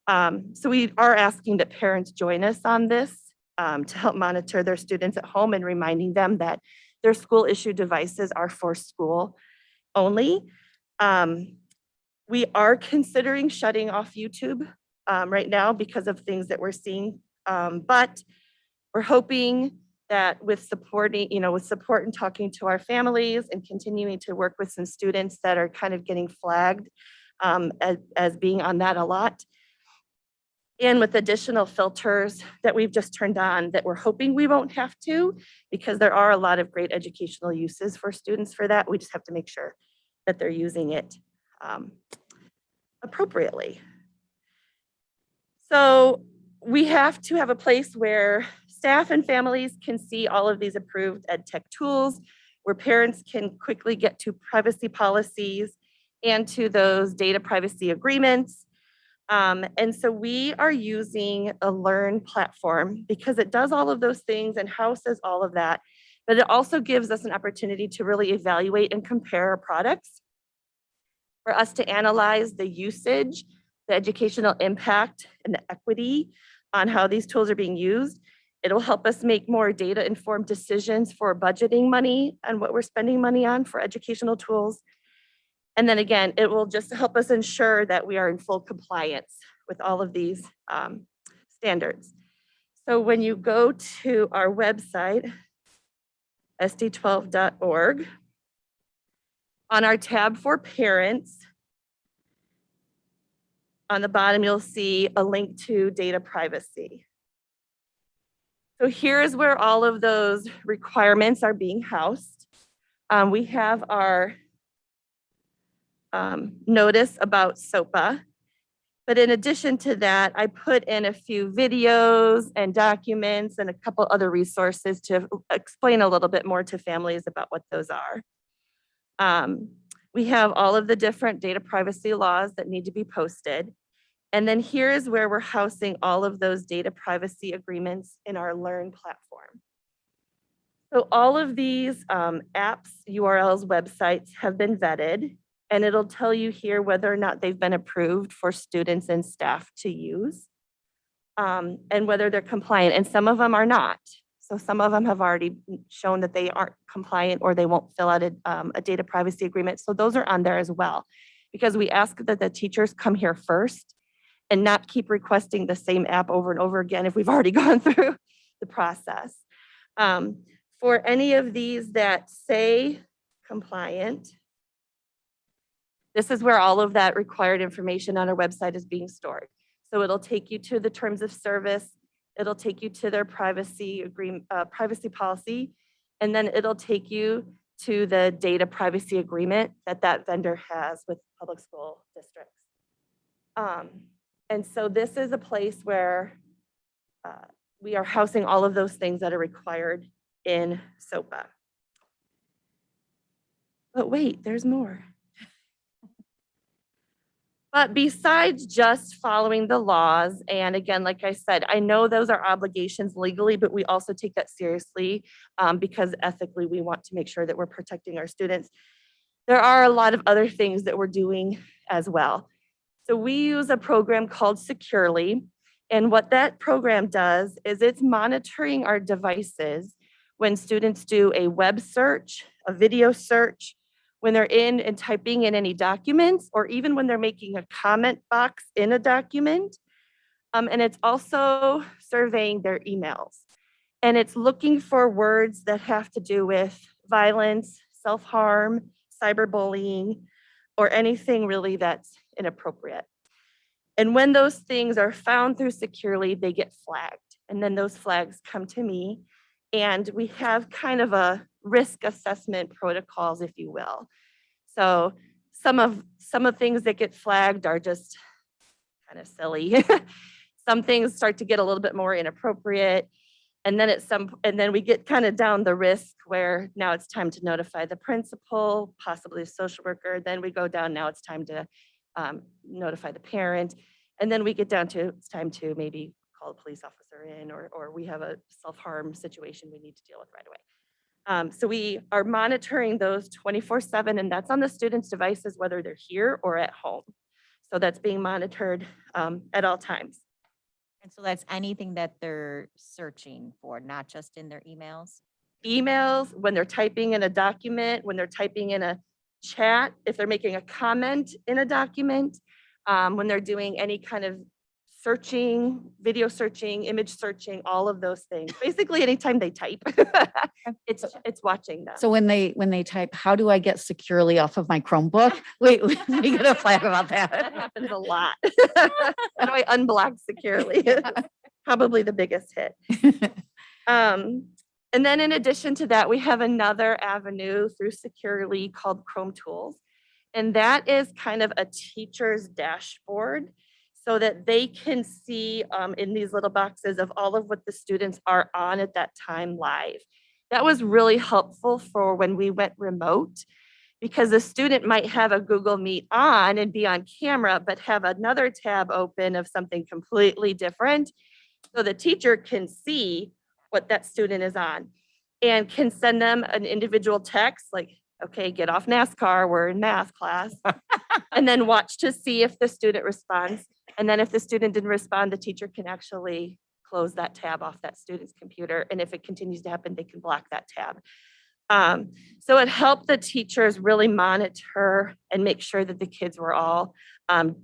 S14: So we are asking that parents join us on this to help monitor their students at home and reminding them that their school issued devices are for school only. We are considering shutting off YouTube right now because of things that we're seeing, but we're hoping that with supporting, with support and talking to our families and continuing to work with some students that are kind of getting flagged as being on that a lot, and with additional filters that we've just turned on that we're hoping we won't have to, because there are a lot of great educational uses for students for that. We just have to make sure that they're using it appropriately. So we have to have a place where staff and families can see all of these approved ed tech tools, where parents can quickly get to privacy policies and to those data privacy agreements. And so we are using a Learn platform because it does all of those things and houses all of that, but it also gives us an opportunity to really evaluate and compare our products, for us to analyze the usage, the educational impact, and the equity on how these tools are being used. It'll help us make more data-informed decisions for budgeting money and what we're spending money on for educational tools. And then again, it will just help us ensure that we are in full compliance with all of these standards. So when you go to our website, sd12.org, on our tab for parents, on the bottom, you'll see a link to data privacy. So here is where all of those requirements are being housed. We have our notice about SOPA. But in addition to that, I put in a few videos and documents and a couple other resources to explain a little bit more to families about what those are. We have all of the different data privacy laws that need to be posted. And then here is where we're housing all of those data privacy agreements in our Learn platform. So all of these apps, URLs, websites have been vetted, and it'll tell you here whether or not they've been approved for students and staff to use, and whether they're compliant, and some of them are not. So some of them have already shown that they aren't compliant or they won't fill out a data privacy agreement. So those are on there as well, because we ask that the teachers come here first and not keep requesting the same app over and over again if we've already gone through the process. For any of these that say compliant, this is where all of that required information on our website is being stored. So it'll take you to the terms of service, it'll take you to their privacy agreement, privacy policy, and then it'll take you to the data privacy agreement that vendor has with public school districts. And so this is a place where we are housing all of those things that are required in SOPA. But wait, there's more. But besides just following the laws, and again, like I said, I know those are obligations legally, but we also take that seriously because ethically we want to make sure that we're protecting our students. There are a lot of other things that we're doing as well. So we use a program called Securely, and what that program does is it's monitoring our devices when students do a web search, a video search, when they're in and typing in any documents, or even when they're making a comment box in a document. And it's also surveying their emails. And it's looking for words that have to do with violence, self-harm, cyberbullying, or anything really that's inappropriate. And when those things are found through Securely, they get flagged. And then those flags come to me. And we have kind of a risk assessment protocols, if you will. So some of things that get flagged are just kind of silly. Some things start to get a little bit more inappropriate. And then we get kind of down the risk where now it's time to notify the principal, possibly a social worker. Then we go down, now it's time to notify the parent. And then we get down to it's time to maybe call a police officer in, or we have a self-harm situation we need to deal with right away. So we are monitoring those 24/7, and that's on the students' devices, whether they're here or at home. So that's being monitored at all times.
S12: And so that's anything that they're searching for, not just in their emails?
S14: Emails, when they're typing in a document, when they're typing in a chat, if they're making a comment in a document, when they're doing any kind of searching, video searching, image searching, all of those things. Basically, anytime they type, it's watching them.
S3: So when they type, how do I get Securely off of my Chromebook? Wait, we get a flag about
S14: That
S3: that.
S14: happens a lot. How do I unblock Securely? Probably the biggest hit. And then in addition to that, we have another avenue through Securely called Chrome Tools. And that is kind of a teacher's dashboard so that they can see in these little boxes of all of what the students are on at that time live. That was really helpful for when we went remote, because the student might have a Google Meet on and be on camera, but have another tab open of something completely different. So the teacher can see what that student is on and can send them an individual text like, okay, get off NASCAR, we're in math class, and then watch to see if the student responds. And then if the student didn't respond, the teacher can actually close that tab off that student's computer. And if it continues to happen, they can block that tab. So it helped the teachers really monitor and make sure that the kids were all on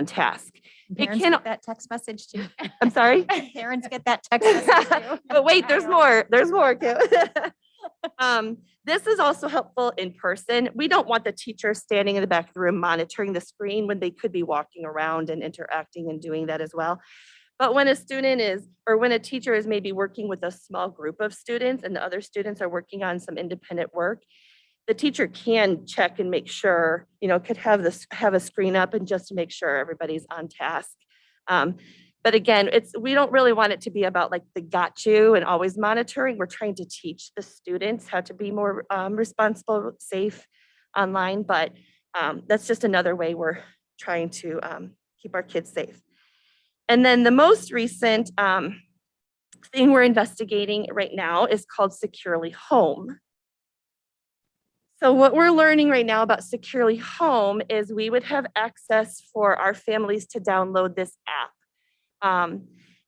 S14: task.
S12: Parents
S14: can-
S12: get that text message too.
S14: I'm sorry?
S12: Parents get that text message too.
S14: But wait, there's more. There's more, Kim. This is also helpful in person. We don't want the teacher standing in the back of the room monitoring the screen when they could be walking around and interacting and doing that as well. But when a student is, or when a teacher is maybe working with a small group of students and the other students are working on some independent work, the teacher can check and make sure, could have a screen up and just to make sure everybody's on task. But again, we don't really want it to be about like the got you and always monitoring. We're trying to teach the students how to be more responsible, safe online, but that's just another way we're trying to keep our kids safe. And then the most recent thing we're investigating right now is called Securely Home. So what we're learning right now about Securely Home is we would have access for our families to download this app.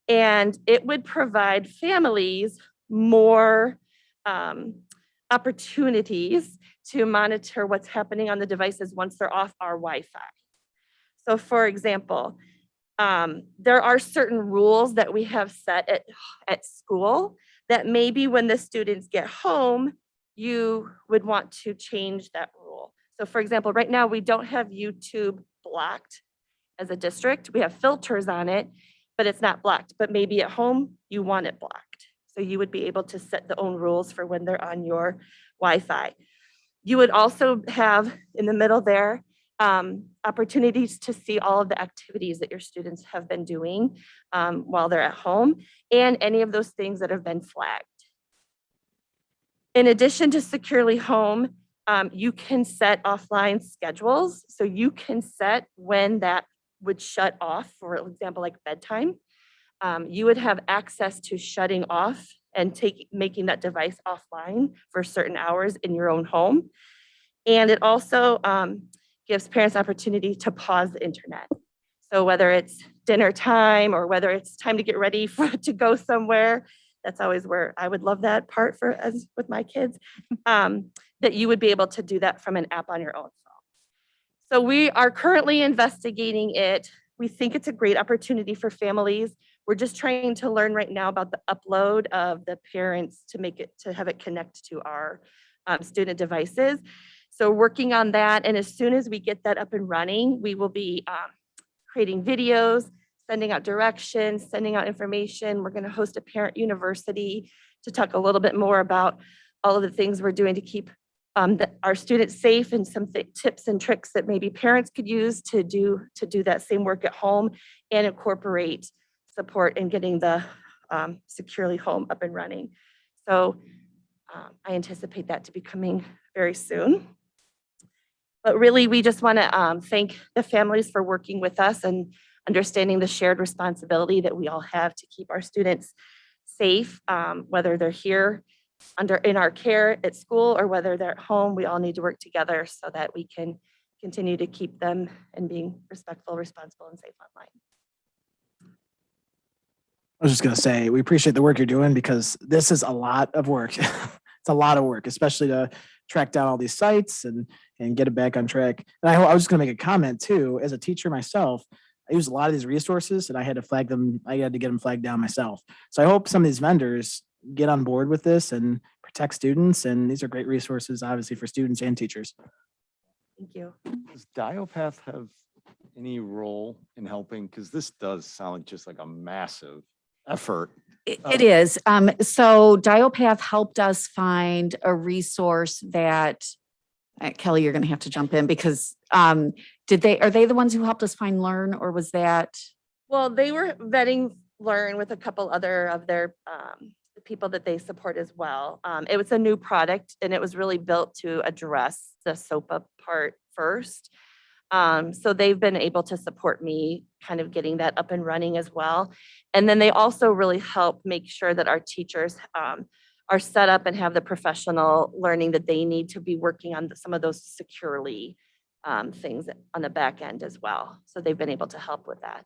S14: And it would provide families more opportunities to monitor what's happening on the devices once they're off our Wi-Fi. So for example, there are certain rules that we have set at school that maybe when the students get home, you would want to change that rule. So for example, right now we don't have YouTube blocked as a district. We have filters on it, but it's not blocked. But maybe at home, you want it blocked. So you would be able to set the own rules for when they're on your Wi-Fi. You would also have in the middle there, opportunities to see all of the activities that your students have been doing while they're at home and any of those things that have been flagged. In addition to Securely Home, you can set offline schedules. So you can set when that would shut off, for example, like bedtime. You would have access to shutting off and making that device offline for certain hours in your own home. And it also gives parents opportunity to pause the internet. So whether it's dinner time or whether it's time to get ready to go somewhere, that's always where I would love that part as with my kids, that you would be able to do that from an app on your own phone. So we are currently investigating it. We think it's a great opportunity for families. We're just trying to learn right now about the upload of the parents to have it connect to our student devices. So working on that, and as soon as we get that up and running, we will be creating videos, sending out directions, sending out information. We're going to host a parent university to talk a little bit more about all of the things we're doing to keep our students safe and some tips and tricks that maybe parents could use to do that same work at home and incorporate support in getting the Securely Home up and running. So I anticipate that to be coming very soon. But really, we just want to thank the families for working with us and understanding the shared responsibility that we all have to keep our students safe, whether they're here in our care at school or whether they're at home. We all need to work together so that we can continue to keep them and being respectful, responsible, and safe online.
S13: I was just going to say, we appreciate the work you're doing because this is a lot of work. It's a lot of work, especially to track down all these sites and get it back on track. And I was just going to make a comment too. As a teacher myself, I use a lot of these resources and I had to flag them. I had to get them flagged down myself. So I hope some of these vendors get on board with this and protect students. And these are great resources, obviously, for students and teachers.
S14: Thank you.
S5: Does Diopath have any role in helping? Because this does sound just like a massive effort.
S3: It is. So Diopath helped us find a resource that, Kelly, you're going to have to jump in because are they the ones who helped us find Learn, or was that?
S14: Well, they were vetting Learn with a couple other of their people that they support as well. It was a new product and it was really built to address the SOPA part first. So they've been able to support me kind of getting that up and running as well. And then they also really help make sure that our teachers are set up and have the professional learning that they need to be working on some of those securely things on the back end as well. So they've been able to help with that.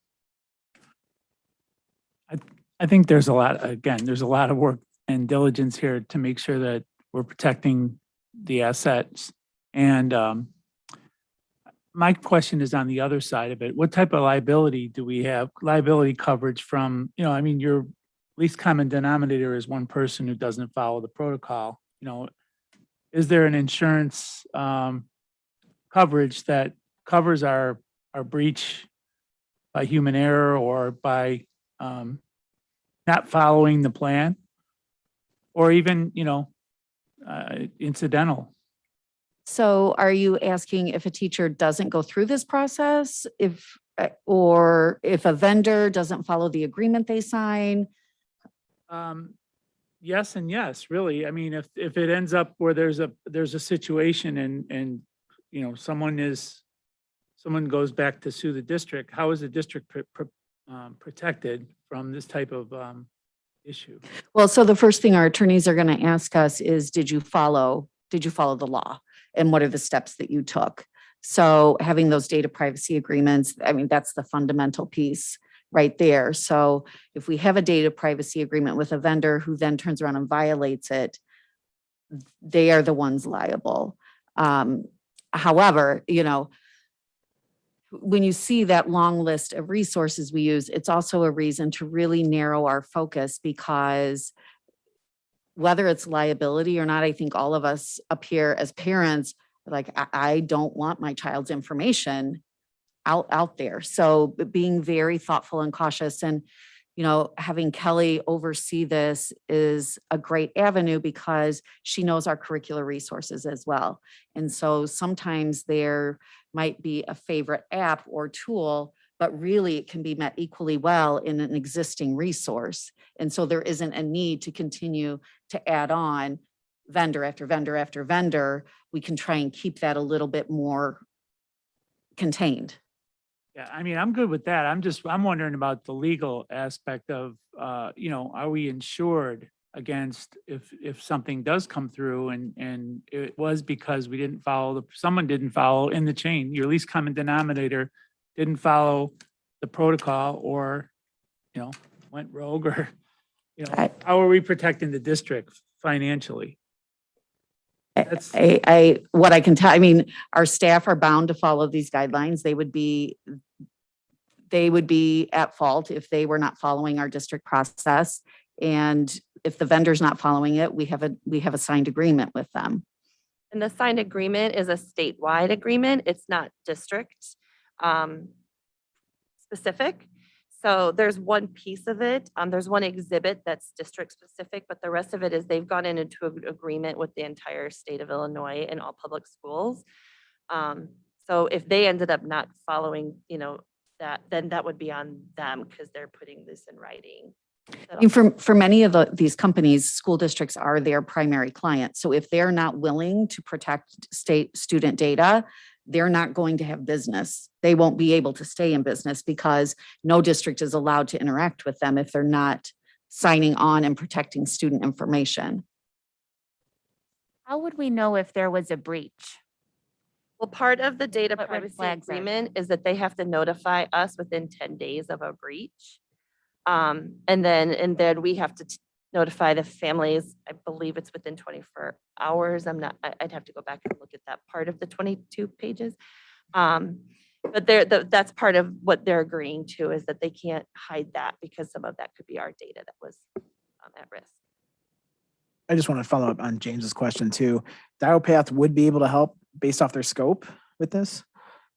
S6: I think there's a lot of work and diligence here to make sure that we're protecting the assets. And my question is on the other side of it. What type of liability do we have? Liability coverage from, I mean, your least common denominator is one person who doesn't follow the protocol. Is there an insurance coverage that covers our breach by human error or by not following the plan? Or even, incidental?
S3: So are you asking if a teacher doesn't go through this process, or if a vendor doesn't follow the agreement they sign?
S6: Yes and yes, really. I mean, if it ends up where there's a situation and someone goes back to sue the district, how is the district protected from this type of issue?
S3: Well, so the first thing our attorneys are going to ask us is, did you follow the law? And what are the steps that you took? So having those data privacy agreements, I mean, that's the fundamental piece right there. So if we have a data privacy agreement with a vendor who then turns around and violates it, they are the ones liable. However, when you see that long list of resources we use, it's also a reason to really narrow our focus, because whether it's liability or not, I think all of us up here as parents are like, I don't want my child's information out there. So being very thoughtful and cautious, and having Kelly oversee this is a great avenue because she knows our curricular resources as well. And so sometimes there might be a favorite app or tool, but really it can be met equally well in an existing resource. And so there isn't a need to continue to add on vendor after vendor after vendor. We can try and keep that a little bit more contained.
S6: Yeah, I mean, I'm good with that. I'm wondering about the legal aspect of, are we insured against if something does come through and it was because we didn't follow someone didn't follow in the chain, your least common denominator didn't follow the protocol, or, went rogue, or, how are we protecting the district financially?
S3: What I can tell, I mean, our staff are bound to follow these guidelines. They would be at fault if they were not following our district process. And if the vendor's not following it, we have a signed agreement with them.
S14: And the signed agreement is a statewide agreement. It's not district specific. So there's one piece of it. There's one exhibit that's district specific, but the rest of it is they've gone into an agreement with the entire state of Illinois and all public schools. So if they ended up not following, that, then that would be on them because they're putting this in writing.
S3: I mean, for many of these companies, school districts are their primary client. So if they're not willing to protect state student data, they're not going to have business. They won't be able to stay in business because no district is allowed to interact with them if they're not signing on and protecting student information.
S11: How would we know if there was a breach?
S14: Well, part of the data
S11: What red
S14: privacy
S11: flags are-
S14: agreement is that they have to notify us within 10 days of a breach. And then we have to notify the families. I believe it's within 24 hours. I'd have to go back and look at that part of the 22 pages. But that's part of what they're agreeing to, is that they can't hide that because some of that could be our data that was at risk.
S13: I just want to follow up on James's question too. Dialpath would be able to help based off their scope with this?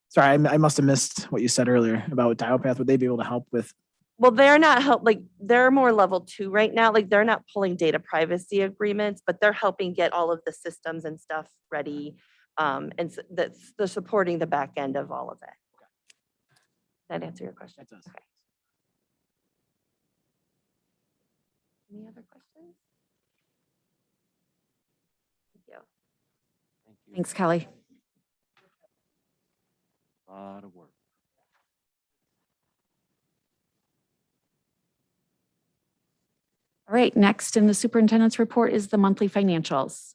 S13: Sorry, I must have missed what you said earlier about Dialpath. Would they be able to help with?
S14: Well, they're not they're more level 2 right now. Like, they're not pulling data privacy agreements, but they're helping get all of the systems and stuff ready. And so they're supporting the back end of all of that. Does that answer your question?
S13: That does.
S14: Okay. Any other questions? Thank you.
S3: Thanks, Kelly.
S1: A lot of work.
S3: All right, next in the superintendent's report is the monthly financials.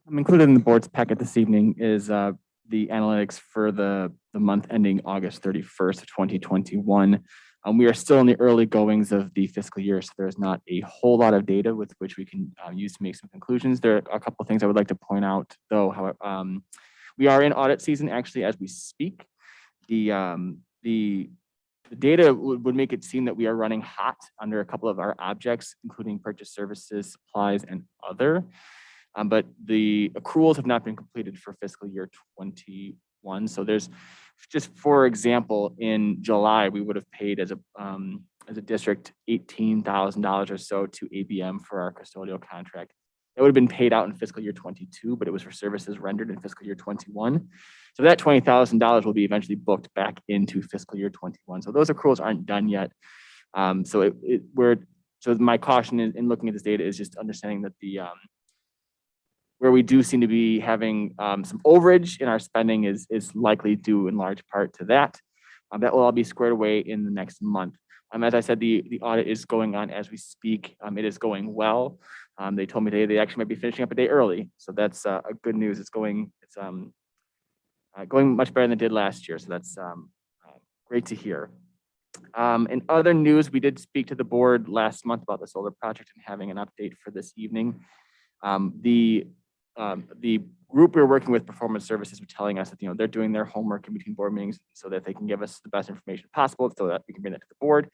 S4: Included in the board's packet this evening is the analytics for the month ending August 31st, 2021. We are still in the early goings of the fiscal year, so there's not a whole lot of data with which we can use to make some conclusions. There are a couple of things I would like to point out, though. However, we are in audit season actually as we speak. The data would make it seem that we are running hot under a couple of our objects, including purchase services, supplies, and other. But the accruals have not been completed for fiscal year 21. So there's just, for example, in July, we would have paid as a district $18,000 or so to ABM for our custodial contract. That would have been paid out in fiscal year 22, but it was for services rendered in fiscal year 21. So that $20,000 will be eventually booked back into fiscal year 21. So those accruals aren't done yet. So my caution in looking at this data is just understanding that where we do seem to be having some overage in our spending is likely due in large part to that. That will all be squared away in the next month. As I said, the audit is going on as we speak. It is going well. They told me today they actually might be finishing up a day early, so that's a good news. It's going much better than it did last year, so that's great to hear. In other news, we did speak to the board last month about the solar project and having an update for this evening. The group we're working with, Performance Services, were telling us that they're doing their homework in between board meetings so that they can give us the best information possible so that we can bring that to the board.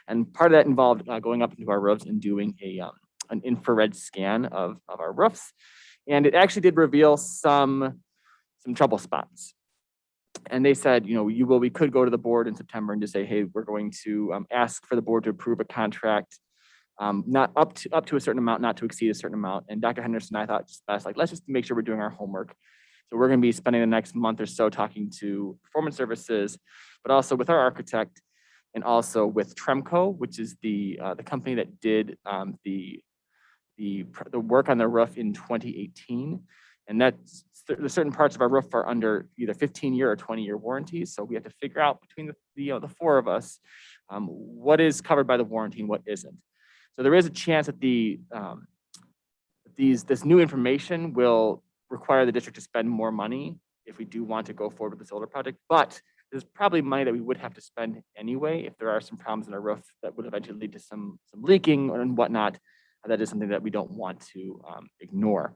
S4: And part of that involved going up into our roofs and doing an infrared scan of our roofs. And it actually did reveal some trouble spots. And they said, we could go to the board in September and just say, hey, we're going to ask for the board to approve a contract, not up to a certain amount, not to exceed a certain amount. And Dr. Henderson, I thought just best, let's just make sure we're doing our homework. So we're going to be spending the next month or so talking to Performance Services, but also with our architect and also with Tremco, which is the company that did the work on the roof in 2018. And that's the certain parts of our roof are under either 15-year or 20-year warranties. So we have to figure out between the four of us what is covered by the warranty and what isn't. So there is a chance that this new information will require the district to spend more money if we do want to go forward with the solar project. But there's probably money that we would have to spend anyway if there are some problems in our roof that would eventually lead to some leaking and whatnot. That is something that we don't want to ignore.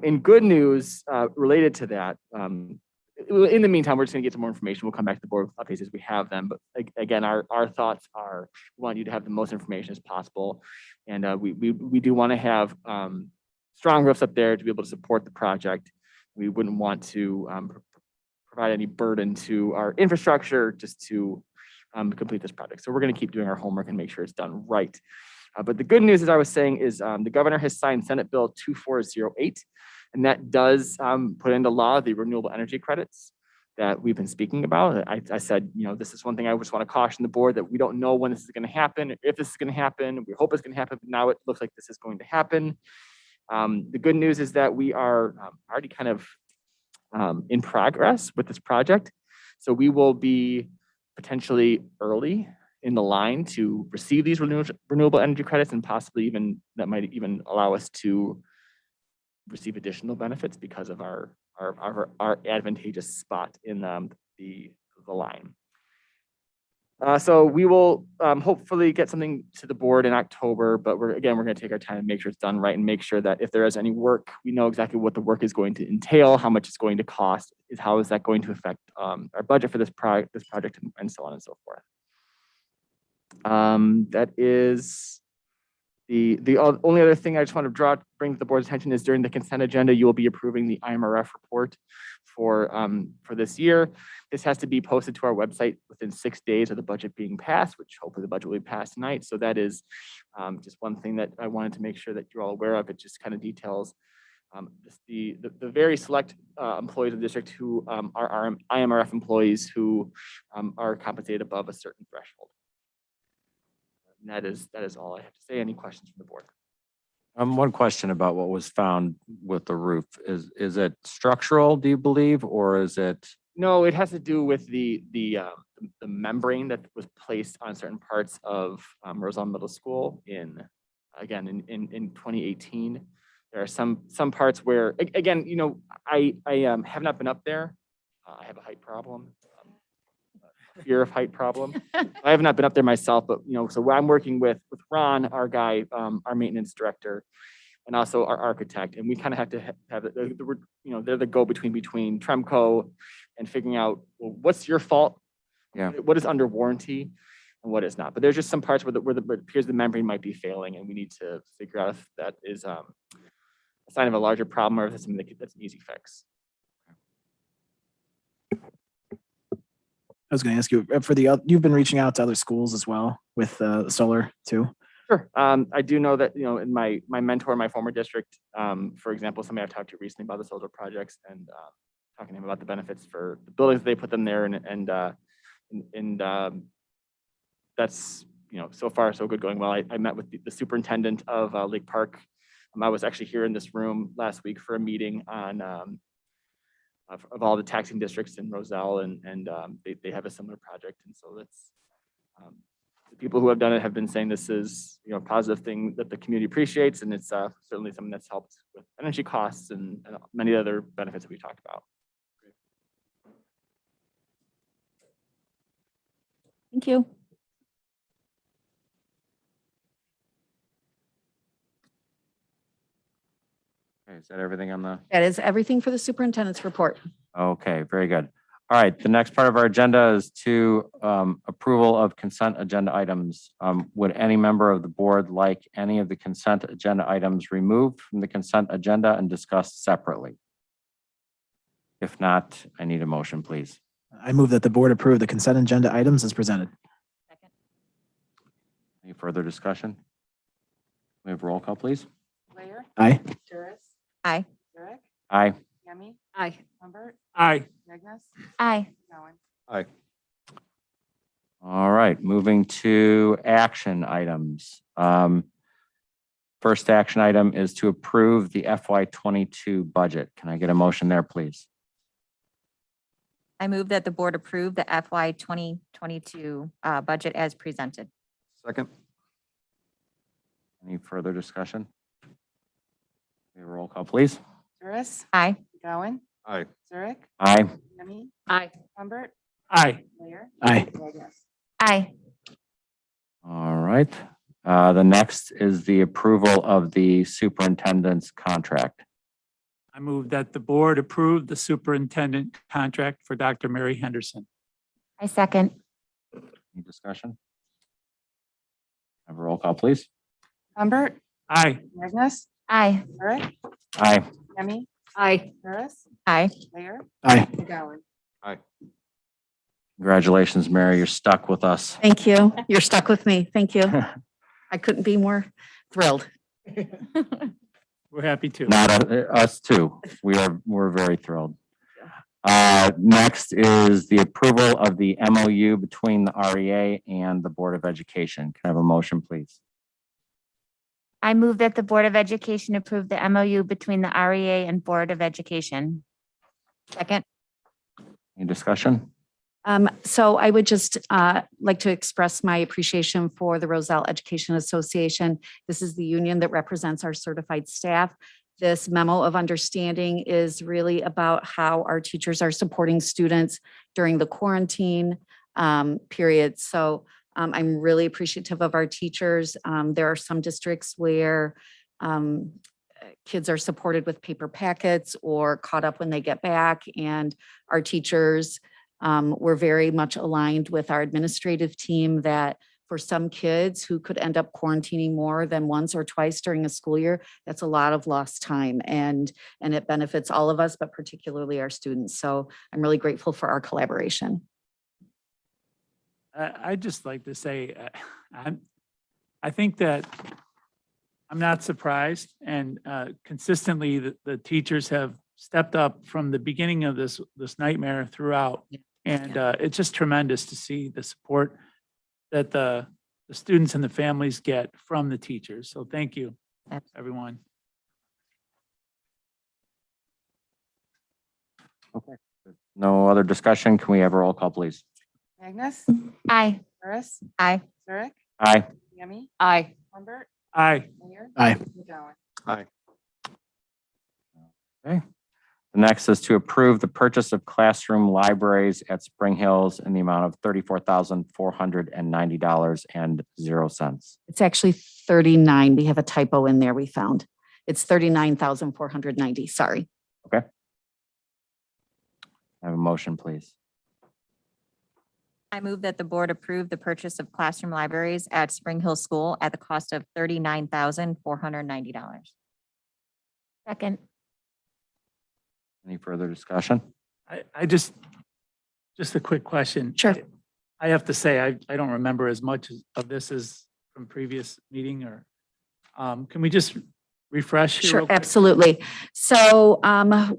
S4: In good news related to that, in the meantime, we're just going to get some more information. We'll come back to the board with updates as we have them. But again, our thoughts are we want you to have the most information as possible. And we do want to have strong roofs up there to be able to support the project. We wouldn't want to provide any burden to our infrastructure just to complete this project. So we're going to keep doing our homework and make sure it's done right. But the good news, as I was saying, is the governor has signed Senate Bill 2408, and that does put into law the renewable energy credits that we've been speaking about. I said, this is one thing I just want to caution the board that we don't know when this is going to happen, if this is going to happen. We hope it's going to happen, but now it looks like this is going to happen. The good news is that we are already kind of in progress with this project. So we will be potentially early in the line to receive these renewable energy credits, and possibly even that might even allow us to receive additional benefits because of our advantageous spot in the line. So we will hopefully get something to the board in October, but we're going to take our time and make sure it's done right and make sure that if there is any work, we know exactly what the work is going to entail, how much it's going to cost, how is that going to affect our budget for this project, and so on and so forth. That is the only other thing I just want to bring to the board's attention is during the consent agenda, you will be approving the IMRF report for this year. This has to be posted to our website within 6 days of the budget being passed, which hopefully the budget will be passed tonight. So that is just one thing that I wanted to make sure that you're all aware of. It just kind of details the very select employees of the district who are our IMRF employees who are compensated above a certain threshold. And that is all I have to say. Any questions from the board?
S1: One question about what was found with the roof. Is it structural, do you believe, or is it?
S4: No, it has to do with the membrane that was placed on certain parts of Roselle Middle School in 2018. There are some parts where, again, I have not been up there. I have a height problem. fear of height problem. I have not been up there myself, but so I'm working with Ron, our guy, our maintenance director, and also our architect, and we kind of have to have they're the go-between between Tremco and figuring out, well, what's your fault?
S1: Yeah.
S4: What is under warranty and what is not? But there's just some parts where it appears the membrane might be failing, and we need to figure out if that is a sign of a larger problem or if it's something that's an easy fix.
S13: I was going to ask you you've been reaching out to other schools as well with solar too.
S4: Sure. I do know that, in my mentor, my former district, for example, somebody I've talked to recently about the solar projects and talking to him about the benefits for the buildings they put them there, and that's, so far so good, going well. I met with the superintendent of Lake Park. I was actually here in this room last week for a meeting on of all the taxing districts in Roselle, and they have a similar project, and so that's. The people who have done it have been saying this is, a positive thing that the community appreciates, and it's certainly something that's helped with energy costs and many other benefits that we talked about.
S3: Thank you.
S1: Okay, is that everything on the?
S3: That is everything for the superintendent's report.
S1: Okay, very good. All right, the next part of our agenda is to approval of consent agenda items. Would any member of the board like any of the consent agenda items removed from the consent agenda and discussed separately? If not, I need a motion, please.
S13: I move that the board approve the consent agenda items as presented.
S1: Any further discussion? We have roll call, please.
S2: Blair.
S13: Aye.
S2: Juris.
S12: Aye.
S2: Zurich.
S1: Aye.
S2: Yummy.
S3: Aye.
S2: Humbert.
S6: Aye.
S2: Magnus.
S12: Aye.
S2: Gowan.
S5: Aye.
S1: All right, moving to action items. First action item is to approve the FY22 budget. Can I get a motion there, please?
S12: I move that the board approve the FY 2022 budget as presented.
S5: Second.
S1: Any further discussion? Okay, roll call, please.
S2: Juris.
S12: Aye.
S2: Gowan.
S5: Aye.
S2: Zurich.
S1: Aye.
S2: Yummy.
S3: Aye.
S2: Humbert.
S6: Aye.
S2: Blair.
S13: Aye.
S2: Magnus.
S12: Aye.
S1: All right. The next is the approval of the superintendent's contract.
S6: I move that the board approve the superintendent contract for Dr. Mary Henderson.
S12: I second.
S1: Any discussion? Have a roll call, please.
S2: Humbert.
S6: Aye.
S2: Magnus.
S12: Aye.
S2: Zurich.
S1: Aye.
S2: Yummy.
S3: Aye.
S2: Juris.
S12: Aye.
S2: Blair.
S13: Aye.
S2: Gowan.
S1: Congratulations, Mary. You're stuck with us.
S3: Thank you. You're stuck with me. Thank you. I couldn't be more thrilled.
S6: We're happy to.
S1: Not us too. We're very thrilled. Next is the approval of the MOU between the REA and the Board of Education. Can I have a motion, please?
S11: I move that the Board of Education approve the MOU between the REA and Board of Education.
S12: Second.
S1: Any discussion?
S3: So I would just like to express my appreciation for the Roselle Education Association. This is the union that represents our certified staff. This memo of understanding is really about how our teachers are supporting students during the quarantine period. So I'm really appreciative of our teachers. There are some districts where kids are supported with paper packets or caught up when they get back, and our teachers we're very much aligned with our administrative team that for some kids who could end up quarantining more than once or twice during a school year, that's a lot of lost time, and it benefits all of us, but particularly our students. So I'm really grateful for our collaboration.
S6: I'd just like to say, I think that I'm not surprised, and consistently the teachers have stepped up from the beginning of this nightmare throughout. And it's just tremendous to see the support that the students and the families get from the teachers. So thank you, everyone.
S1: Okay. No other discussion. Can we have a roll call, please?
S2: Magnus.
S11: Aye.
S2: Juris.
S12: Aye.
S2: Zurich.
S1: Aye.
S2: Yummy.
S3: Aye.
S2: Humbert.
S6: Aye.
S2: Blair.
S13: Aye.
S2: Gowan.
S5: Aye.
S1: Okay. The The next is to approve the purchase of classroom libraries at Spring Hills in the amount of $34,490.00.
S3: It's actually 39. We have a typo in there we found. It's 39,490, sorry.
S1: Okay. I have a motion, please.
S12: I move that the board approve the purchase of classroom libraries at Spring Hill School at the cost of $39,490.
S11: Second.
S1: Any further discussion?
S6: I just a quick question.
S3: Sure.
S6: I have to say, I don't remember as much of this as from previous meeting or, can we just refresh? here
S3: Sure,
S6: real quick?
S3: absolutely. So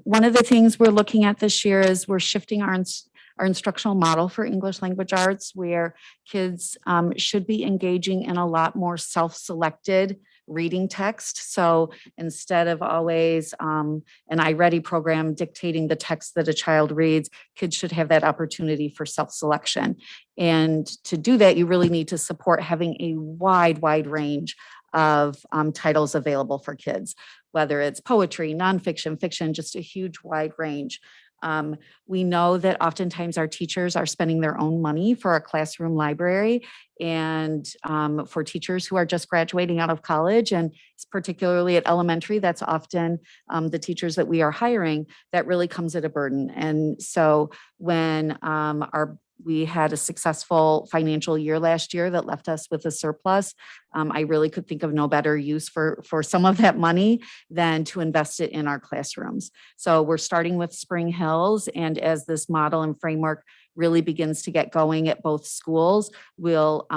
S3: one of the things we're looking at this year is we're shifting our instructional model for English language arts, where kids should be engaging in a lot more self-selected reading text. So instead of always an iReady program dictating the text that a child reads, kids should have that opportunity for self-selection. And to do that, you really need to support having a wide range of titles available for kids, whether it's poetry, nonfiction, fiction, just a huge wide range. We know that oftentimes our teachers are spending their own money for a classroom library, and for teachers who are just graduating out of college, and particularly at elementary, that's often the teachers that we are hiring, that really comes at a burden. And so when we had a successful financial year last year that left us with a surplus, I really could think of no better use for some of that money than to invest it in our classrooms. So we're starting with Spring Hills, and as this model and framework really begins to get going at both schools, we'll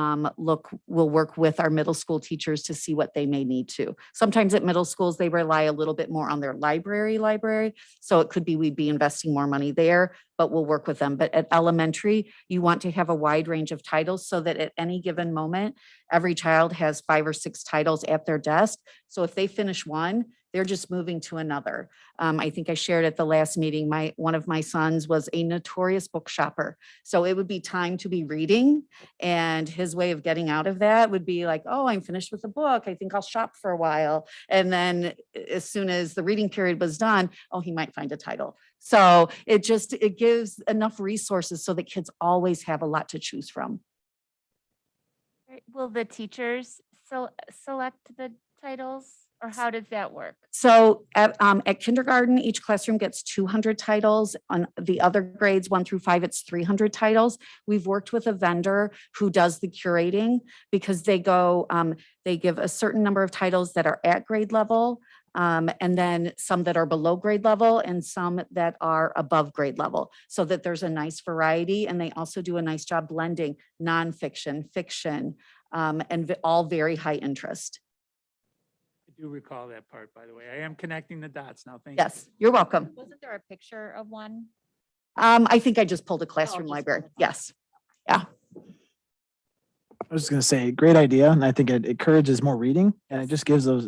S3: work with our middle school teachers to see what they may need to. Sometimes at middle schools, they rely a little bit more on their library. So it could be we'd be investing more money there, but we'll work with them. But at elementary, you want to have a wide range of titles so that at any given moment, every child has 5 or 6 titles at their desk. So if they finish one, they're just moving to another. I think I shared at the last meeting, one of my sons was a notorious book shopper. So it would be time to be reading. And his way of getting out of that would be like, oh, I'm finished with the book. I think I'll shop for a while. And then as soon as the reading period was done, oh, he might find a title. So it gives enough resources so that kids always have a lot to choose from.
S11: Will the teachers select the titles, or how does that work?
S3: So at kindergarten, each classroom gets 200 titles. On the other grades 1 through 5, it's 300 titles. We've worked with a vendor who does the curating, because they give a certain number of titles that are at grade level, and then some that are below grade level and some that are above grade level, so that there's a nice variety. And they also do a nice job blending nonfiction, fiction, and all very high interest.
S6: I do recall that part, by the way. I am connecting the dots now. Thank you.
S3: Yes, you're welcome.
S12: Wasn't there a picture of one?
S3: I think I just pulled a classroom
S12: just
S3: library.
S12: pulled it.
S3: Yes. Yeah.
S13: I was just gonna say, great idea, and I think it encourages more reading, and it just gives those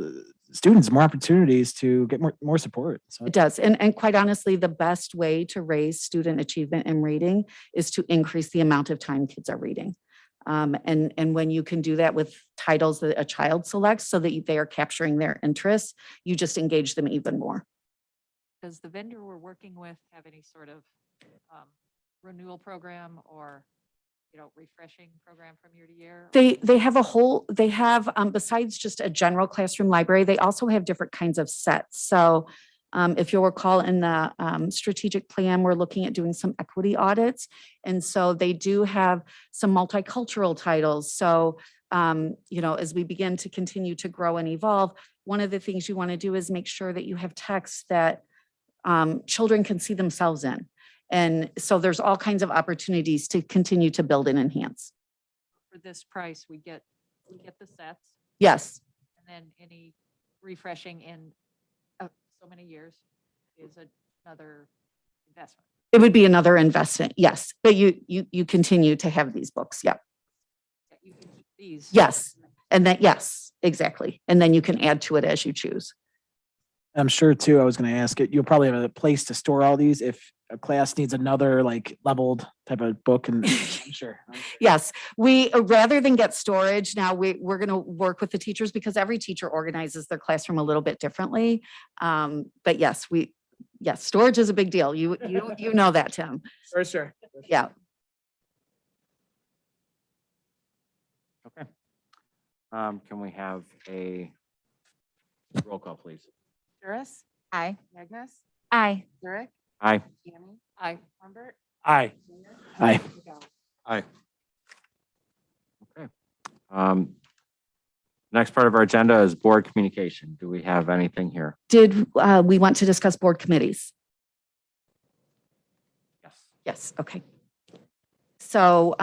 S13: students more opportunities to get more support. So
S3: It does. And quite honestly, the best way to raise student achievement in reading is to increase the amount of time kids are reading. And when you can do that with titles that a child selects so that they are capturing their interests, you just engage them even more.
S15: Does the vendor we're working with have any sort of renewal program or, refreshing program from year to year?
S3: They have besides just a general classroom library, they also have different kinds of sets. So if you'll recall in the strategic plan, we're looking at doing some equity audits. And so they do have some multicultural titles. So, as we begin to continue to grow and evolve, one of the things you want to do is make sure that you have text that children can see themselves in. And so there's all kinds of opportunities to continue to build and enhance.
S15: For this price, we get the sets,
S3: Yes.
S15: and then any refreshing in so many years is another investment.
S3: It would be another investment, yes. But you continue to have these books, yeah.
S15: that You can keep these.
S3: Yes. And then, yes, exactly. And then you can add to it as you choose.
S13: I'm sure too, I was gonna ask it, you'll probably have a place to store all these if a class needs another like leveled type of book, and I'm sure.
S3: Yes, we, rather than get storage, now we're going to work with the teachers because every teacher organizes their classroom a little bit differently. But yes, Yes, storage is a big deal. You know that, Tim.
S13: For sure.
S3: Yeah.
S1: Okay. Can we have a roll call, please?
S2: Juris,
S12: Aye.
S2: Agnes,
S11: Aye.
S2: Zurich,
S1: Aye.
S2: Tammy,
S15: Aye.
S2: Humbert,
S6: Aye.
S2: Mayor,
S13: Aye.
S2: McDowell.
S5: Aye.
S1: Okay. Next part of our agenda is board communication. Do we have anything here?
S3: Did we want to discuss board committees?
S1: Yes.
S3: Yes, okay. So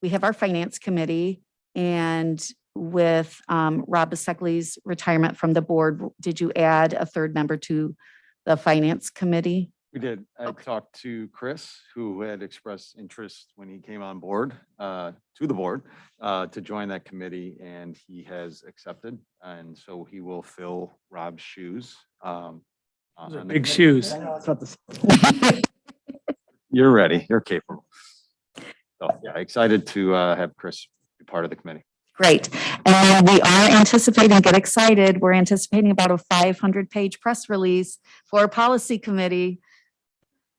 S3: we have our finance committee, and with Rob Bisekli's retirement from the board, did you add a third member to the finance committee?
S5: We did. I
S3: Okay.
S5: talked to Chris, who had expressed interest when he came on board, to the board, to join that committee, and he has accepted. And so he will fill Rob's shoes.
S6: Those are
S5: on the
S6: big
S5: committee.
S6: shoes.
S13: I know, I was about to say.
S5: You're ready. You're capable. So, yeah, excited to have Chris be part of the committee.
S3: Great. And we are anticipating, get excited, we're anticipating about a 500-page press release for a policy committee.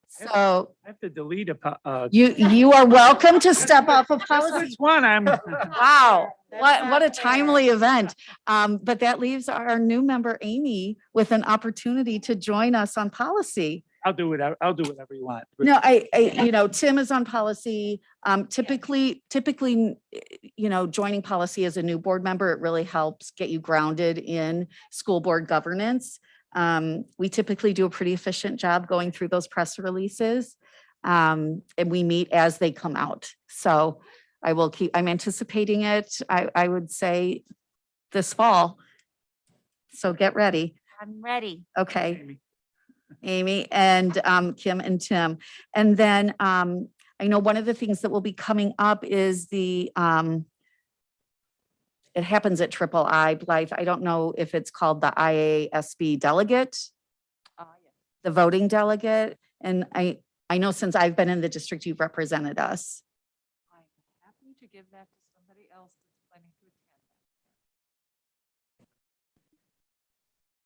S3: So
S6: I have to delete a.
S3: you are welcome to step off of
S6: Just
S3: policy.
S6: which one I'm.
S3: Wow, what a timely event. But that leaves our new member, Amy, with an opportunity to join us on policy.
S6: I'll do it. I'll do whatever you want.
S3: No, Tim is on policy. Typically, joining policy as a new board member, it really helps get you grounded in school board governance. We typically do a pretty efficient job going through those press releases. And we meet as they come out. So I'm anticipating it, I would say this fall. So get ready.
S11: I'm ready.
S3: Okay. Amy and Kim and Tim. And then I know one of the things that will be coming up is it happens at Triple I, Blythe. I don't know if it's called the IASB delegate,
S15: Yes.
S3: the voting delegate. And I know since I've been in the district, you've represented us.
S15: I'm happy to give that to somebody else that's planning to attend.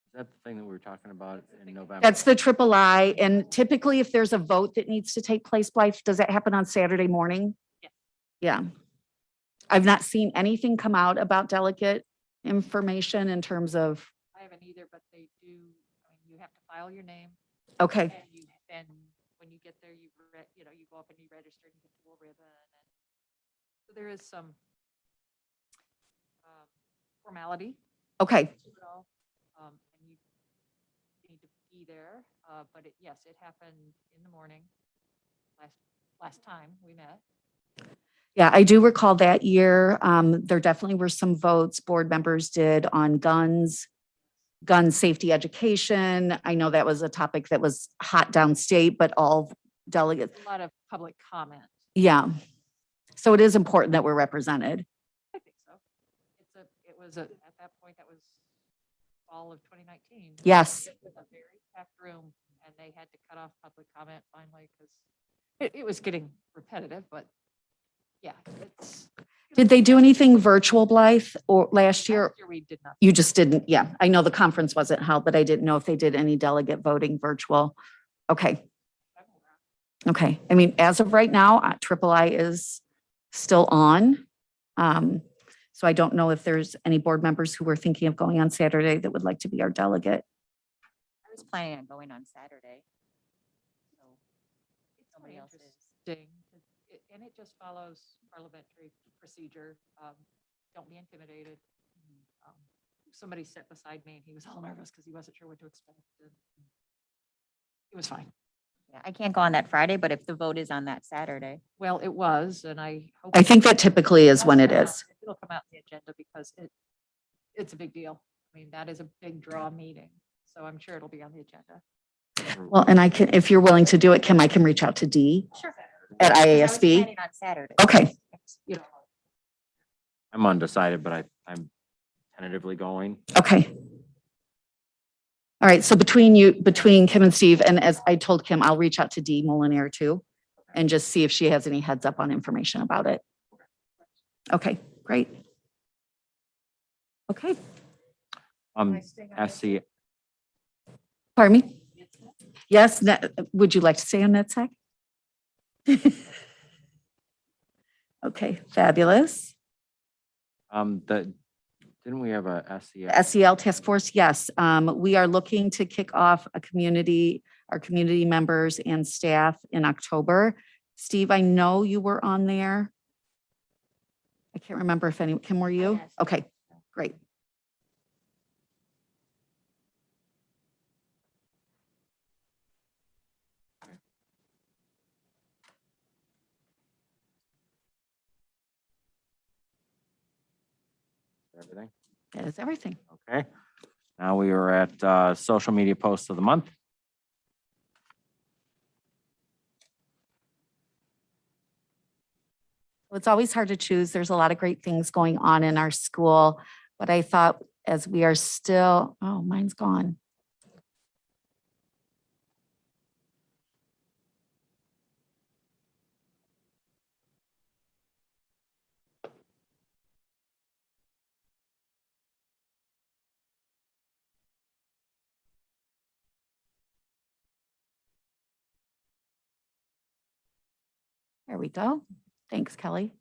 S1: Is that the thing that we were talking about in November?
S3: That's the Triple I. And typically if there's a vote that needs to take place, Blythe, does that happen on Saturday morning?
S15: Yes.
S3: Yeah. I've not seen anything come out about delegate information in terms of,
S15: I haven't either, but they do, I mean, you have to file your name.
S3: okay,
S15: And then when you get there, you go up and you register and you get the little ribbon. And so there is some formality
S3: okay,
S15: to it all. And you need to be there. But yes, it happened in the morning last time we met.
S3: yeah, I do recall that year, there definitely were some votes board members did on guns, gun safety education. I know that was a topic that was hot downstate, but all delegates,
S15: A lot of public comment.
S3: yeah. So it is important that we're represented.
S15: I think so. It was at that point, that was fall of 2019.
S3: Yes.
S15: It was a very packed room and they had to cut off public comment finally because it was getting repetitive, but yeah, it's.
S3: Did they do anything virtual, Blythe, or last year?
S15: Last year we did not.
S3: You just didn't, yeah. I know the conference wasn't held, but I didn't know if they did any delegate voting virtual. Okay. Okay. I mean, as of right now, Triple I is still on. So I don't know if there's any board members who were thinking of going on Saturday that would like to be our delegate.
S12: I was planning on going on Saturday. So
S15: It's
S12: somebody else is.
S15: interesting, and it just follows parliamentary procedure. Don't be intimidated. Somebody sat beside me and he was all nervous because he wasn't sure what to expect. And it was fine.
S12: Yeah, I can't go on that Friday, but if the vote is on that Saturday.
S15: Well, it was, and I hope.
S3: I think that typically is when it is.
S15: It'll come out in the agenda because it's a big deal. I mean, that is a big draw meeting, so I'm sure it'll be on the agenda.
S3: Well, and I can, if you're willing to do it, Kim, I can reach out to Dee
S12: Sure.
S3: at
S12: I was
S3: IASB.
S12: planning on Saturday.
S3: Okay.
S15: You know,
S1: I'm undecided, but I'm tentatively going.
S3: Okay. All right, so between Kim and Steve, and as I told Kim, I'll reach out to Dee Molinaire too, and just see if she has any heads up on information about it. Okay, great. Okay,
S1: SC,
S3: pardon me? Yes, would you like to say on that sec? Okay, fabulous.
S1: Didn't we have a SEL?
S3: SEL task force, yes. We are looking to kick off our community members and staff in October. Steve, I know you were on there. I can't remember if Kim, were you?
S11: Yes.
S3: Okay, great.
S1: Everything?
S3: That is everything.
S1: Okay. Now we are at social media posts of the month.
S3: It's always hard to choose. There's a lot of great things going on in our school, but I thought as we are still, oh, mine's gone. There we go. Thanks, Kelly.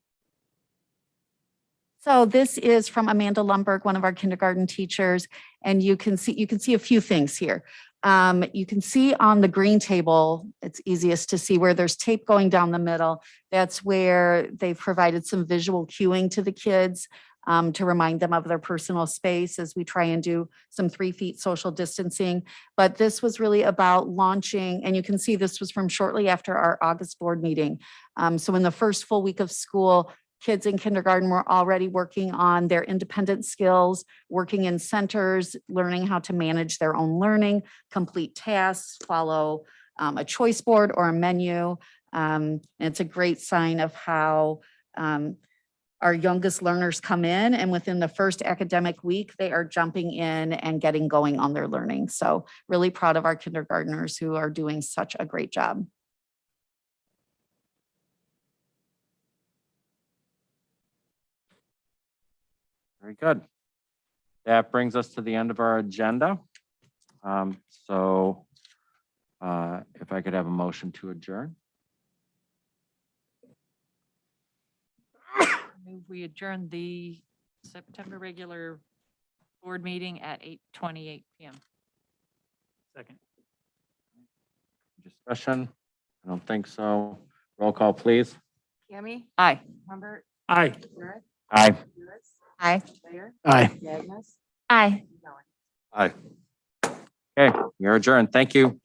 S3: So this is from Amanda Lumberg, one of our kindergarten teachers, and you can see a few things here. You can see on the green table, it's easiest to see where there's tape going down the middle. That's where they've provided some visual cueing to the kids to remind them of their personal space as we try and do some 3 feet social distancing. But this was really about launching, and you can see this was from shortly after our August board meeting. So in the first full week of school, kids in kindergarten were already working on their independent skills, working in centers, learning how to manage their own learning, complete tasks, follow a choice board or a menu. And it's a great sign of how our youngest learners come in, and within the first academic week, they are jumping in and getting going on their learning. So really proud of our kindergartners who are doing such a great job.
S1: Very good. That brings us to the end of our agenda. So if I could have a motion to adjourn.
S15: Move we adjourn the September regular board meeting at 8:28 PM.
S6: Second.
S1: Discussion? I don't think so. Roll call, please.
S2: Kami,
S3: Aye.
S2: Humbert,
S6: Aye.
S2: Garrett,
S1: Aye.
S2: Lewis,
S12: Aye.
S2: Layer,
S13: Aye.
S2: Agnes,
S11: Aye.
S2: Miller.
S5: Aye.
S1: Okay, you're adjourned. Thank you.